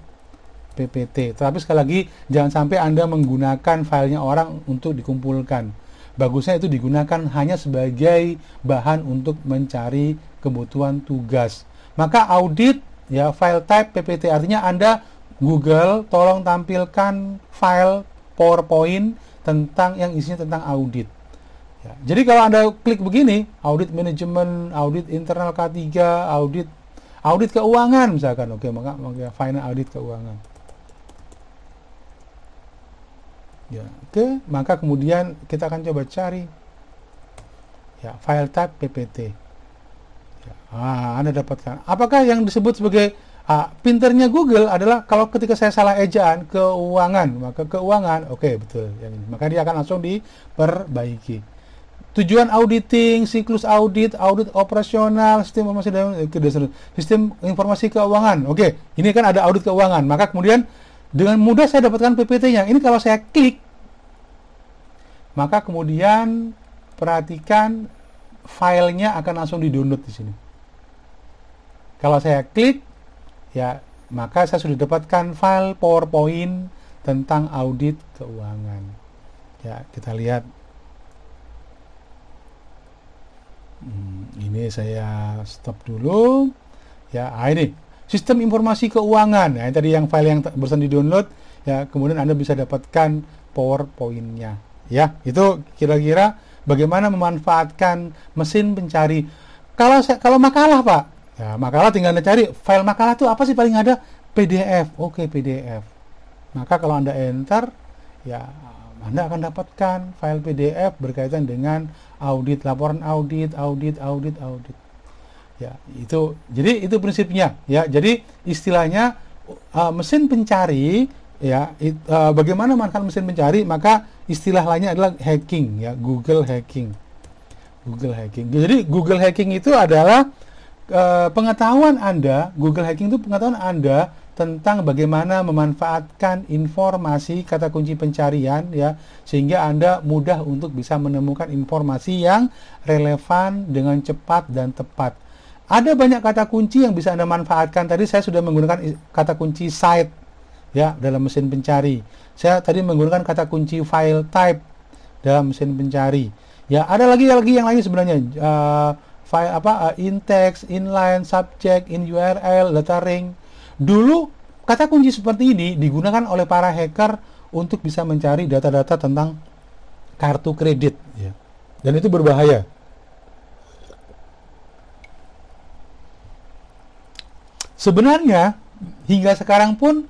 PPT. Tapi sekali lagi, jangan sampai Anda menggunakan filenya orang untuk dikumpulkan. Bagusnya itu digunakan hanya sebagai bahan untuk mencari kebutuhan tugas. Maka audit, ya, file type PPT, artinya Anda Google, tolong tampilkan file PowerPoint tentang yang isinya tentang audit. Ya, jadi kalau Anda klik begini, audit manajemen, audit internal K3, audit keuangan misalkan, oke, maka final audit keuangan. Ya, oke, maka kemudian kita akan coba cari ya, file type PPT. Ya, Anda dapatkan. Apakah yang disebut sebagai pinternya Google adalah kalau ketika saya salah ejaan keuangan, maka keuangan, oke, betul yang ini. Maka dia akan langsung diperbaiki. Tujuan auditing, siklus audit, audit operasional, sistem informasi keuangan. Oke, ini kan ada audit keuangan. Maka kemudian dengan mudah saya dapatkan PPT-nya. Ini kalau saya klik, maka kemudian perhatikan filenya akan langsung di-download di sini. Kalau saya klik, ya, maka saya sudah dapatkan file PowerPoint tentang audit keuangan. Ya, kita lihat. Ini saya stop dulu. Ya, ini sistem informasi keuangan. Nah, tadi yang file yang barusan di-download, ya, kemudian Anda bisa dapatkan PowerPoint-nya. Ya, itu kira-kira bagaimana memanfaatkan mesin pencari. Kalau makalah, Pak, ya, makalah tinggal Anda cari file makalah itu apa sih paling ada? PDF. Oke, PDF. Maka kalau Anda enter, ya, Anda akan dapatkan file PDF berkaitan dengan audit, laporan audit. Ya, itu. Jadi itu prinsipnya, ya. Jadi istilahnya mesin pencari, ya, bagaimana memanfaatkan mesin pencari, maka istilah lainnya adalah hacking, ya, Google hacking. Jadi Google hacking itu adalah pengetahuan Anda, Google hacking itu pengetahuan Anda tentang bagaimana memanfaatkan informasi kata kunci pencarian, ya, sehingga Anda mudah untuk bisa menemukan informasi yang relevan dengan cepat dan tepat. Ada banyak kata kunci yang bisa Anda manfaatkan. Tadi saya sudah menggunakan kata kunci site, ya, dalam mesin pencari. Saya tadi menggunakan kata kunci file type dalam mesin pencari. Ya, ada lagi yang lain sebenarnya. File in text, inline, subject, in URL, lettering. Dulu kata kunci seperti ini digunakan oleh para hacker untuk bisa mencari data-data tentang kartu kredit, ya. Dan itu berbahaya. Sebenarnya hingga sekarang pun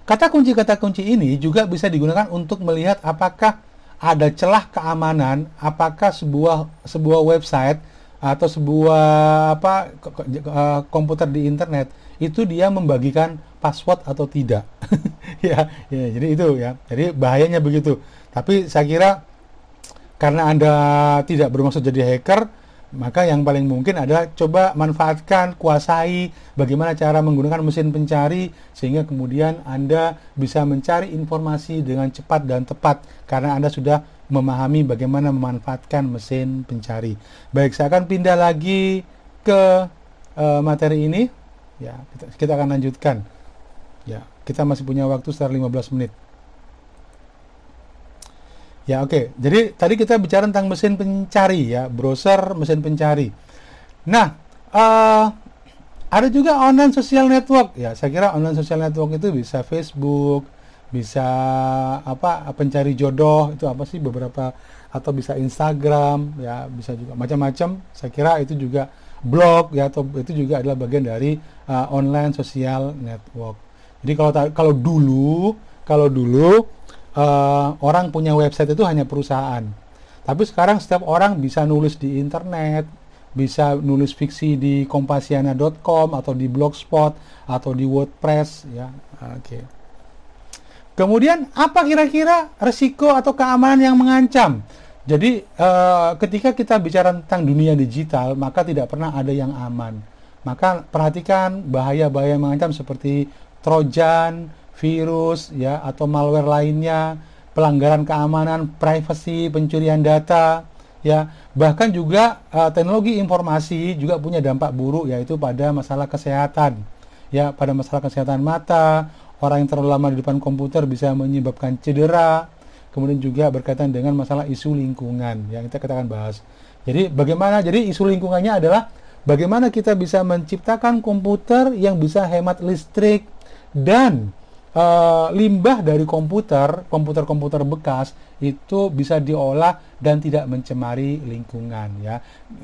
Kata kunci ini juga bisa digunakan untuk melihat apakah ada celah keamanan, apakah sebuah website atau sebuah komputer di internet itu dia membagikan password atau tidak. ya, jadi itu ya. Jadi bahayanya begitu. Tapi saya kira karena Anda tidak bermaksud jadi hacker, maka yang paling mungkin adalah coba manfaatkan, kuasai bagaimana cara menggunakan mesin pencari sehingga kemudian Anda bisa mencari informasi dengan cepat dan tepat karena Anda sudah memahami bagaimana memanfaatkan mesin pencari. Baik, saya akan pindah lagi ke materi ini. Ya, kita akan lanjutkan. Ya, kita masih punya waktu sekitar 15 menit. Ya, oke. Jadi tadi kita bicara tentang mesin pencari ya, browser, mesin pencari. Nah, ada juga online social network ya. Saya kira online social network itu bisa Facebook, bisa pencari jodoh itu apa sih beberapa, atau bisa Instagram ya, bisa juga macam-macam. Saya kira itu juga blog ya, atau itu juga adalah bagian dari online social network. Jadi kalau dulu orang punya website itu hanya perusahaan. Tapi sekarang setiap orang bisa nulis di internet, bisa nulis fiksi di kompasiana.com atau di blogspot atau di WordPress ya. Oke. Kemudian apa kira-kira resiko atau keamanan yang mengancam? Jadi ketika kita bicara tentang dunia digital, maka tidak pernah ada yang aman. Maka perhatikan bahaya-bahaya yang mengancam seperti trojan, virus ya, atau malware lainnya, pelanggaran keamanan, privasi, pencurian data ya. Bahkan juga teknologi informasi juga punya dampak buruk, yaitu pada masalah kesehatan ya, pada masalah kesehatan mata. Orang yang terlalu lama di depan komputer bisa menyebabkan cedera. Kemudian juga berkaitan dengan masalah isu lingkungan yang kita akan bahas. Jadi isu lingkungannya adalah bagaimana kita bisa menciptakan komputer yang bisa hemat listrik, dan limbah dari komputer bekas itu bisa diolah dan tidak mencemari lingkungan ya.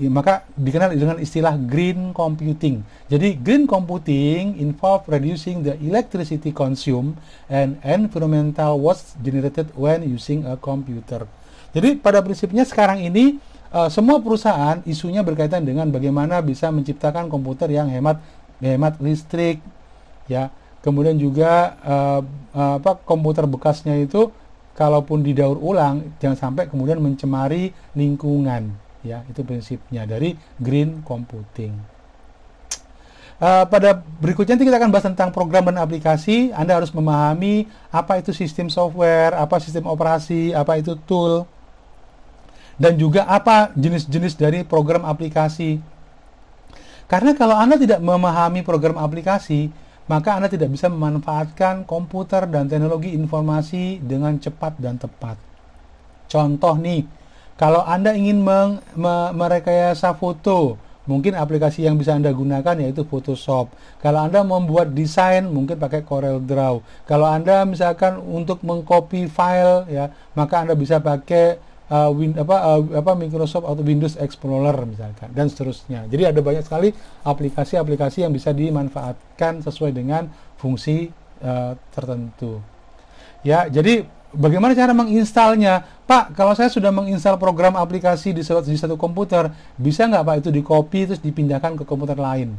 Maka dikenal dengan istilah green computing. Jadi green computing involve reducing the electricity consumed and environmental waste generated when using a computer. Jadi pada prinsipnya sekarang ini semua perusahaan isunya berkaitan dengan bagaimana bisa menciptakan komputer yang hemat listrik ya. Kemudian juga komputer bekasnya itu kalaupun didaur ulang jangan sampai kemudian mencemari lingkungan ya. Itu prinsipnya dari green computing. Pada berikutnya nanti kita akan bahas tentang program dan aplikasi. Anda harus memahami apa itu sistem software, apa sistem operasi, apa itu tool, dan juga apa jenis-jenis dari program aplikasi. Karena kalau Anda tidak memahami program aplikasi, maka Anda tidak bisa memanfaatkan komputer dan teknologi informasi dengan cepat dan tepat. Contoh nih, kalau Anda ingin merekayasa foto, mungkin aplikasi yang bisa Anda gunakan yaitu Photoshop. Kalau Anda membuat desain, mungkin pakai CorelDRAW. Kalau Anda misalkan untuk mengcopy file, ya, maka Anda bisa pakai Microsoft atau Windows Explorer misalkan, dan seterusnya. Jadi ada banyak sekali aplikasi-aplikasi yang bisa dimanfaatkan sesuai dengan fungsi tertentu. Ya, jadi bagaimana cara menginstalnya? Pak, kalau saya sudah menginstal program aplikasi di satu komputer, bisa nggak Pak itu di-copy terus dipindahkan ke komputer lain?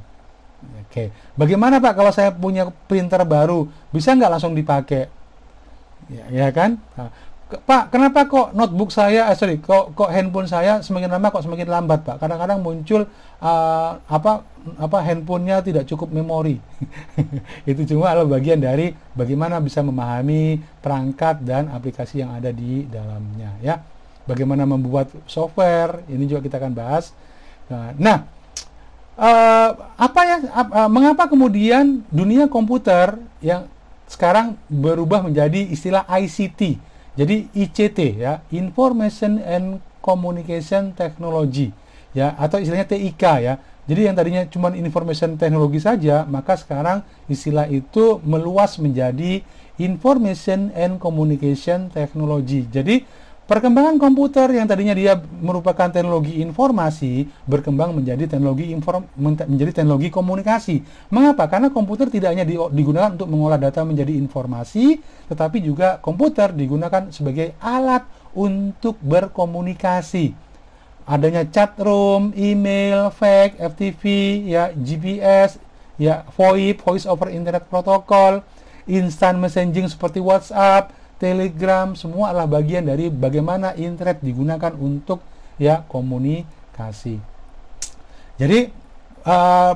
Oke. Bagaimana Pak kalau saya punya printer baru, bisa nggak langsung dipakai? Ya kan? Nah, Pak, kenapa kok notebook saya, kok handphone saya semakin lama kok semakin lambat, Pak? Kadang-kadang muncul handphonenya tidak cukup memori. Itu cuma adalah bagian dari bagaimana bisa memahami perangkat dan aplikasi yang ada di dalamnya, ya. Bagaimana membuat software, ini juga kita akan bahas. Nah, mengapa kemudian dunia komputer yang sekarang berubah menjadi istilah ICT? Jadi ICT ya, Information and Communication Technology ya, atau istilahnya TIK ya. Jadi yang tadinya cuma information technology saja, maka sekarang istilah itu meluas menjadi Information and Communication Technology. Jadi Perkembangan komputer yang tadinya dia merupakan teknologi informasi berkembang menjadi teknologi komunikasi. Mengapa? Karena komputer tidak hanya digunakan untuk mengolah data menjadi informasi, tetapi juga komputer digunakan sebagai alat untuk berkomunikasi. Adanya chat room, email, fax, FTP, ya GPS, ya VoIP, Voice over Internet Protocol, instant messaging seperti WhatsApp, Telegram, semua adalah bagian dari bagaimana internet digunakan untuk ya komunikasi. Jadi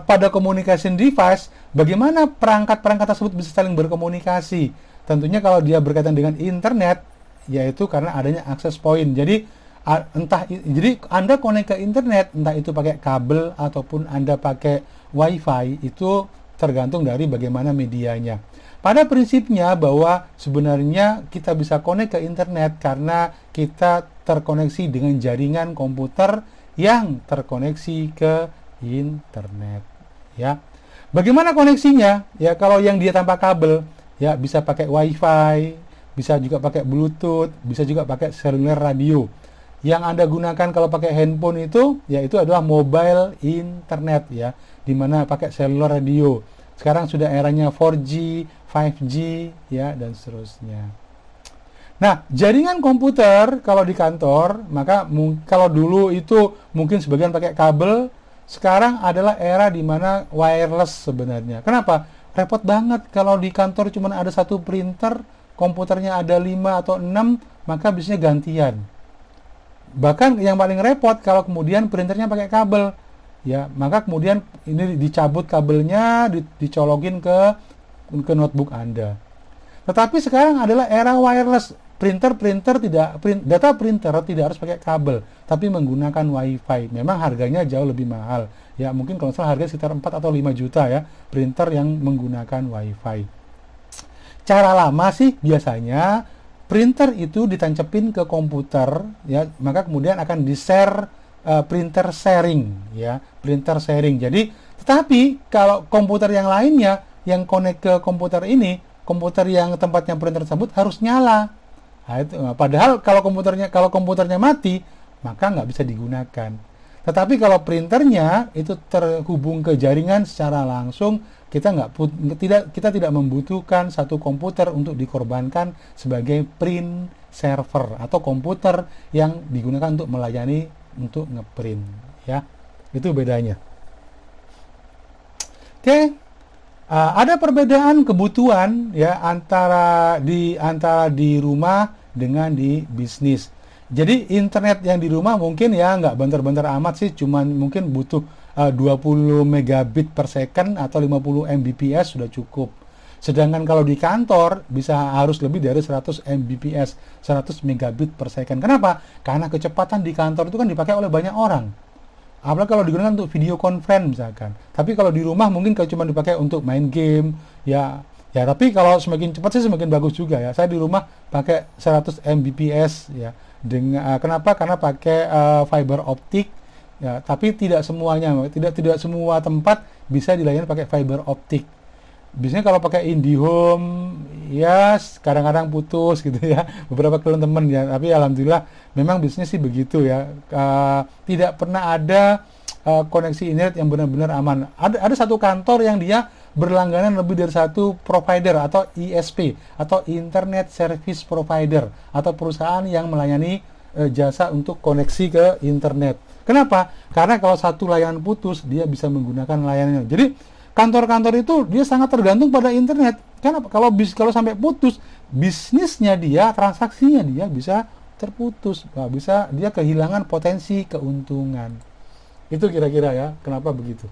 pada communication device, bagaimana perangkat-perangkat tersebut bisa saling berkomunikasi? Tentunya kalau dia berkaitan dengan internet, yaitu karena adanya access point. Jadi jadi Anda connect ke internet, entah itu pakai kabel ataupun Anda pakai WiFi, itu tergantung dari bagaimana medianya. Pada prinsipnya bahwa sebenarnya kita bisa connect ke internet karena kita terkoneksi dengan jaringan komputer yang terkoneksi ke internet, ya. Bagaimana koneksinya? Ya, kalau yang dia tanpa kabel, ya bisa pakai WiFi, bisa juga pakai Bluetooth, bisa juga pakai seluler radio. Yang Anda gunakan kalau pakai handphone itu, yaitu adalah mobile internet, ya, dimana pakai seluler radio. Sekarang sudah eranya 4G, 5G, ya, dan seterusnya. Nah, jaringan komputer kalau di kantor, maka kalau dulu itu mungkin sebagian pakai kabel, sekarang adalah era di mana wireless sebenarnya. Kenapa? Repot banget kalau di kantor cuma ada satu printer, komputernya ada 5 atau 6, maka bisanya gantian. Bahkan yang paling repot kalau kemudian printernya pakai kabel, ya, maka kemudian ini dicabut kabelnya, dicolokin ke notebook Anda. Tetapi sekarang adalah era wireless. Data printer tidak harus pakai kabel, tapi menggunakan WiFi. Memang harganya jauh lebih mahal. Ya, mungkin kalau salah harganya sekitar 4 atau 5 juta ya, printer yang menggunakan WiFi. Cara lama sih biasanya printer itu ditancepin ke komputer, ya, maka kemudian akan di-share printer sharing, ya, printer sharing. Jadi, tetapi kalau komputer yang lainnya yang connect ke komputer ini, komputer yang tempatnya printer tersebut harus nyala. Nah, padahal kalau komputernya mati, maka nggak bisa digunakan. Tetapi kalau printernya itu terhubung ke jaringan secara langsung, kita tidak membutuhkan satu komputer untuk dikorbankan sebagai print server atau komputer yang digunakan untuk melayani untuk ngeprint, ya. Itu bedanya. Oke. Ada perbedaan kebutuhan ya antara di rumah dengan di bisnis. Jadi internet yang di rumah mungkin ya nggak bentar-bentar amat sih, cuman mungkin butuh 20 megabit per second atau 50 Mbps sudah cukup. Sedangkan kalau di kantor harus lebih dari 100 Mbps, 100 megabit per second. Kenapa? Karena kecepatan di kantor itu kan dipakai oleh banyak orang. Apalagi kalau digunakan untuk video conference misalkan. Tapi kalau di rumah mungkin kalau cuma dipakai untuk main game, ya tapi kalau semakin cepat sih semakin bagus juga ya. Saya di rumah pakai 100 Mbps ya. Kenapa? Karena pakai fiber optik ya, tapi tidak semuanya, tidak semua tempat bisa dilayani pakai fiber optik. Biasanya kalau pakai IndiHome ya kadang-kadang putus gitu ya, beberapa teman ya, tapi alhamdulillah memang bisnis sih begitu ya. Tidak pernah ada koneksi internet yang benar-benar aman. Ada satu kantor yang dia berlangganan lebih dari satu provider atau ISP atau Internet Service Provider atau perusahaan yang melayani jasa untuk koneksi ke internet. Kenapa? Karena kalau satu layanan putus, dia bisa menggunakan layanannya. Jadi kantor-kantor itu dia sangat tergantung pada internet. Karena kalau sampai putus, bisnisnya dia, transaksinya dia bisa terputus. Bisa dia kehilangan potensi keuntungan. Itu kira-kira ya, kenapa begitu.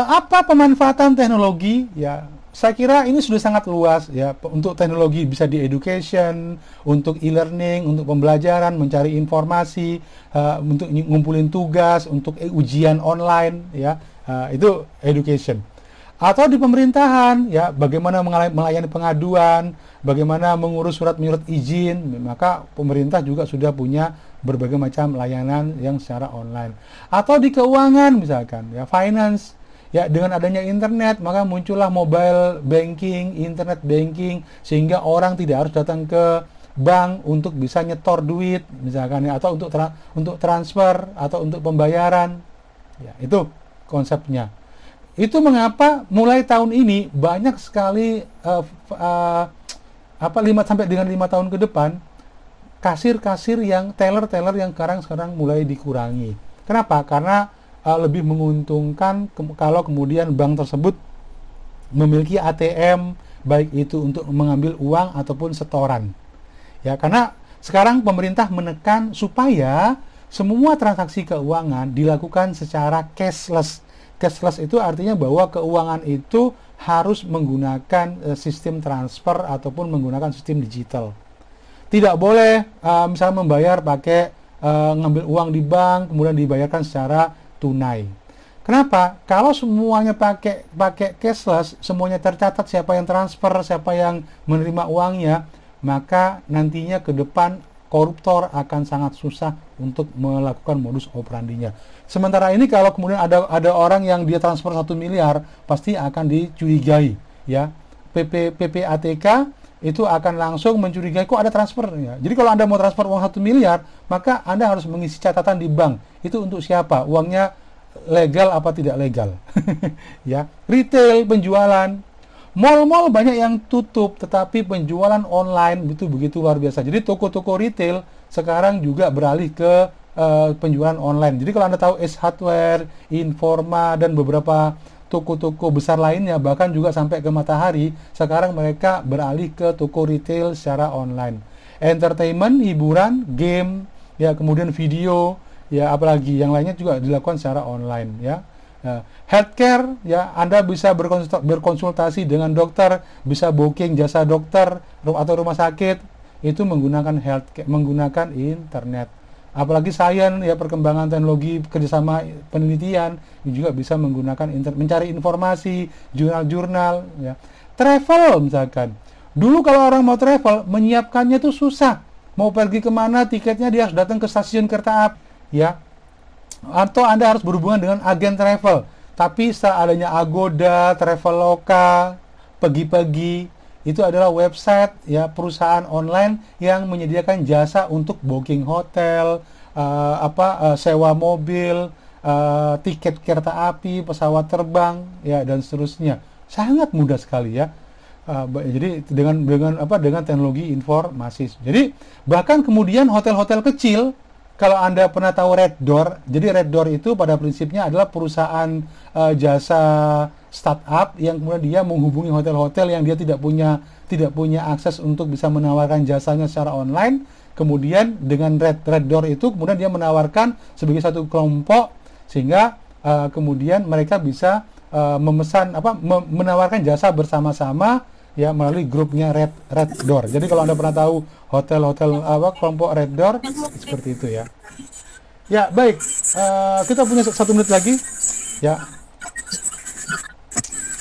Apa pemanfaatan teknologi? Ya, saya kira ini sudah sangat luas ya. Untuk teknologi bisa di education, untuk e-learning, untuk pembelajaran, mencari informasi, untuk ngumpulin tugas, untuk ujian online ya. Itu education. Atau di pemerintahan ya, bagaimana melayani pengaduan, bagaimana mengurus surat menyurat izin, maka pemerintah juga sudah punya berbagai macam layanan yang secara online. Atau di keuangan misalkan ya, finance ya, dengan adanya internet maka muncullah mobile banking, internet banking, sehingga orang tidak harus datang ke bank untuk bisa nyetor duit misalkan ya, atau untuk transfer atau untuk pembayaran. Ya, itu konsepnya. Itu mengapa mulai tahun ini banyak sekali 5 sampai dengan 5 tahun ke depan kasir-kasir yang teller-teller yang sekarang mulai dikurangi. Kenapa? Karena lebih menguntungkan kalau kemudian bank tersebut memiliki ATM, baik itu untuk mengambil uang ataupun setoran. Ya, karena sekarang pemerintah menekan supaya semua transaksi keuangan dilakukan secara cashless. Cashless itu artinya bahwa keuangan itu harus menggunakan sistem transfer ataupun menggunakan sistem digital. Tidak boleh misalnya membayar pakai ngambil uang di bank kemudian dibayarkan secara tunai. Kenapa? Kalau semuanya pakai cashless, semuanya tercatat siapa yang transfer, siapa yang menerima uangnya, maka nantinya ke depan koruptor akan sangat susah untuk melakukan modus operandinya. Sementara ini kalau kemudian ada orang yang dia transfer 1 miliar, pasti akan dicurigai, ya. PPATK itu akan langsung mencurigai kok ada transfernya. Jadi kalau Anda mau transfer uang 1 miliar, maka Anda harus mengisi catatan di bank. Itu untuk siapa? Uangnya legal apa tidak legal. Ya, retail, penjualan, mall-mall banyak yang tutup, tetapi penjualan online itu begitu luar biasa. Jadi toko-toko retail sekarang juga beralih ke penjualan online. Jadi kalau Anda tahu Ace Hardware, Informa, dan beberapa toko-toko besar lainnya, bahkan juga sampai ke Matahari, sekarang mereka beralih ke toko retail secara online. Entertainment, hiburan, game, ya, kemudian video, ya, apalagi yang lainnya juga dilakukan secara online, ya. Healthcare, ya, Anda bisa berkonsultasi dengan dokter, bisa booking jasa dokter atau rumah sakit itu menggunakan menggunakan internet. Apalagi sains, ya, perkembangan teknologi, kerjasama penelitian juga bisa menggunakan internet, mencari informasi, jurnal-jurnal, ya. Travel misalkan, dulu kalau orang mau travel menyiapkannya itu susah, mau pergi kemana, tiketnya dia harus datang ke stasiun kereta api, ya, atau Anda harus berhubungan dengan agen travel. Tapi seadanya Agoda, Traveloka, Pergi-Pergi, itu adalah website, ya, perusahaan online yang menyediakan jasa untuk booking hotel, sewa mobil, tiket kereta api, pesawat terbang, ya, dan seterusnya. Sangat mudah sekali, ya. Jadi dengan teknologi informasi. Jadi bahkan kemudian hotel-hotel kecil, kalau Anda pernah tahu Red Door, jadi Red Door itu pada prinsipnya adalah perusahaan jasa startup yang kemudian dia menghubungi hotel-hotel yang dia tidak punya akses untuk bisa menawarkan jasanya secara online. Kemudian dengan Red Door itu kemudian dia menawarkan sebagai satu kelompok sehingga kemudian mereka bisa menawarkan jasa bersama-sama, ya, melalui grupnya Red Door. Jadi kalau Anda pernah tahu hotel-hotel kelompok Red Door seperti itu, ya. Ya, baik. Kita punya 1 menit lagi, ya.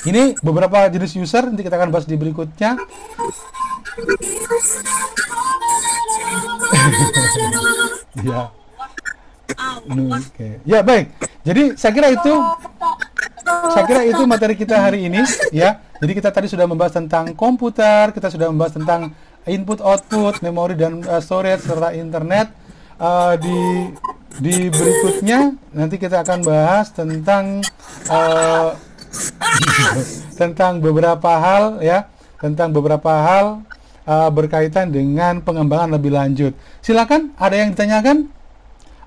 Ini beberapa jenis user, nanti kita akan bahas di berikutnya. Ya. Oke. Ya, baik. Jadi saya kira itu materi kita hari ini, ya. Jadi kita tadi sudah membahas tentang komputer, kita sudah membahas tentang input output, memori dan storage serta internet. Di berikutnya nanti kita akan bahas tentang tentang beberapa hal, ya, berkaitan dengan pengembangan lebih lanjut. Silakan, ada yang ditanyakan?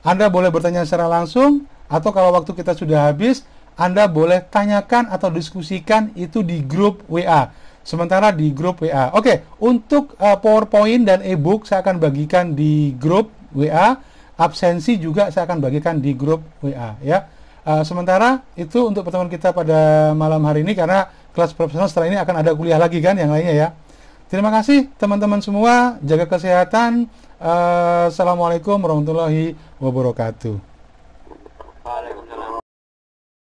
Anda boleh bertanya secara langsung, atau kalau waktu kita sudah habis, Anda boleh tanyakan atau diskusikan itu di grup WA. Sementara di grup WA. Oke, untuk PowerPoint dan e-book saya akan bagikan di grup WA. Absensi juga saya akan bagikan di grup WA, ya. Sementara itu untuk pertemuan kita pada malam hari ini, karena kelas profesional setelah ini akan ada kuliah lagi kan yang lainnya, ya. Terima kasih teman-teman semua, jaga kesehatan. Assalamualaikum warahmatullahi wabarakatuh.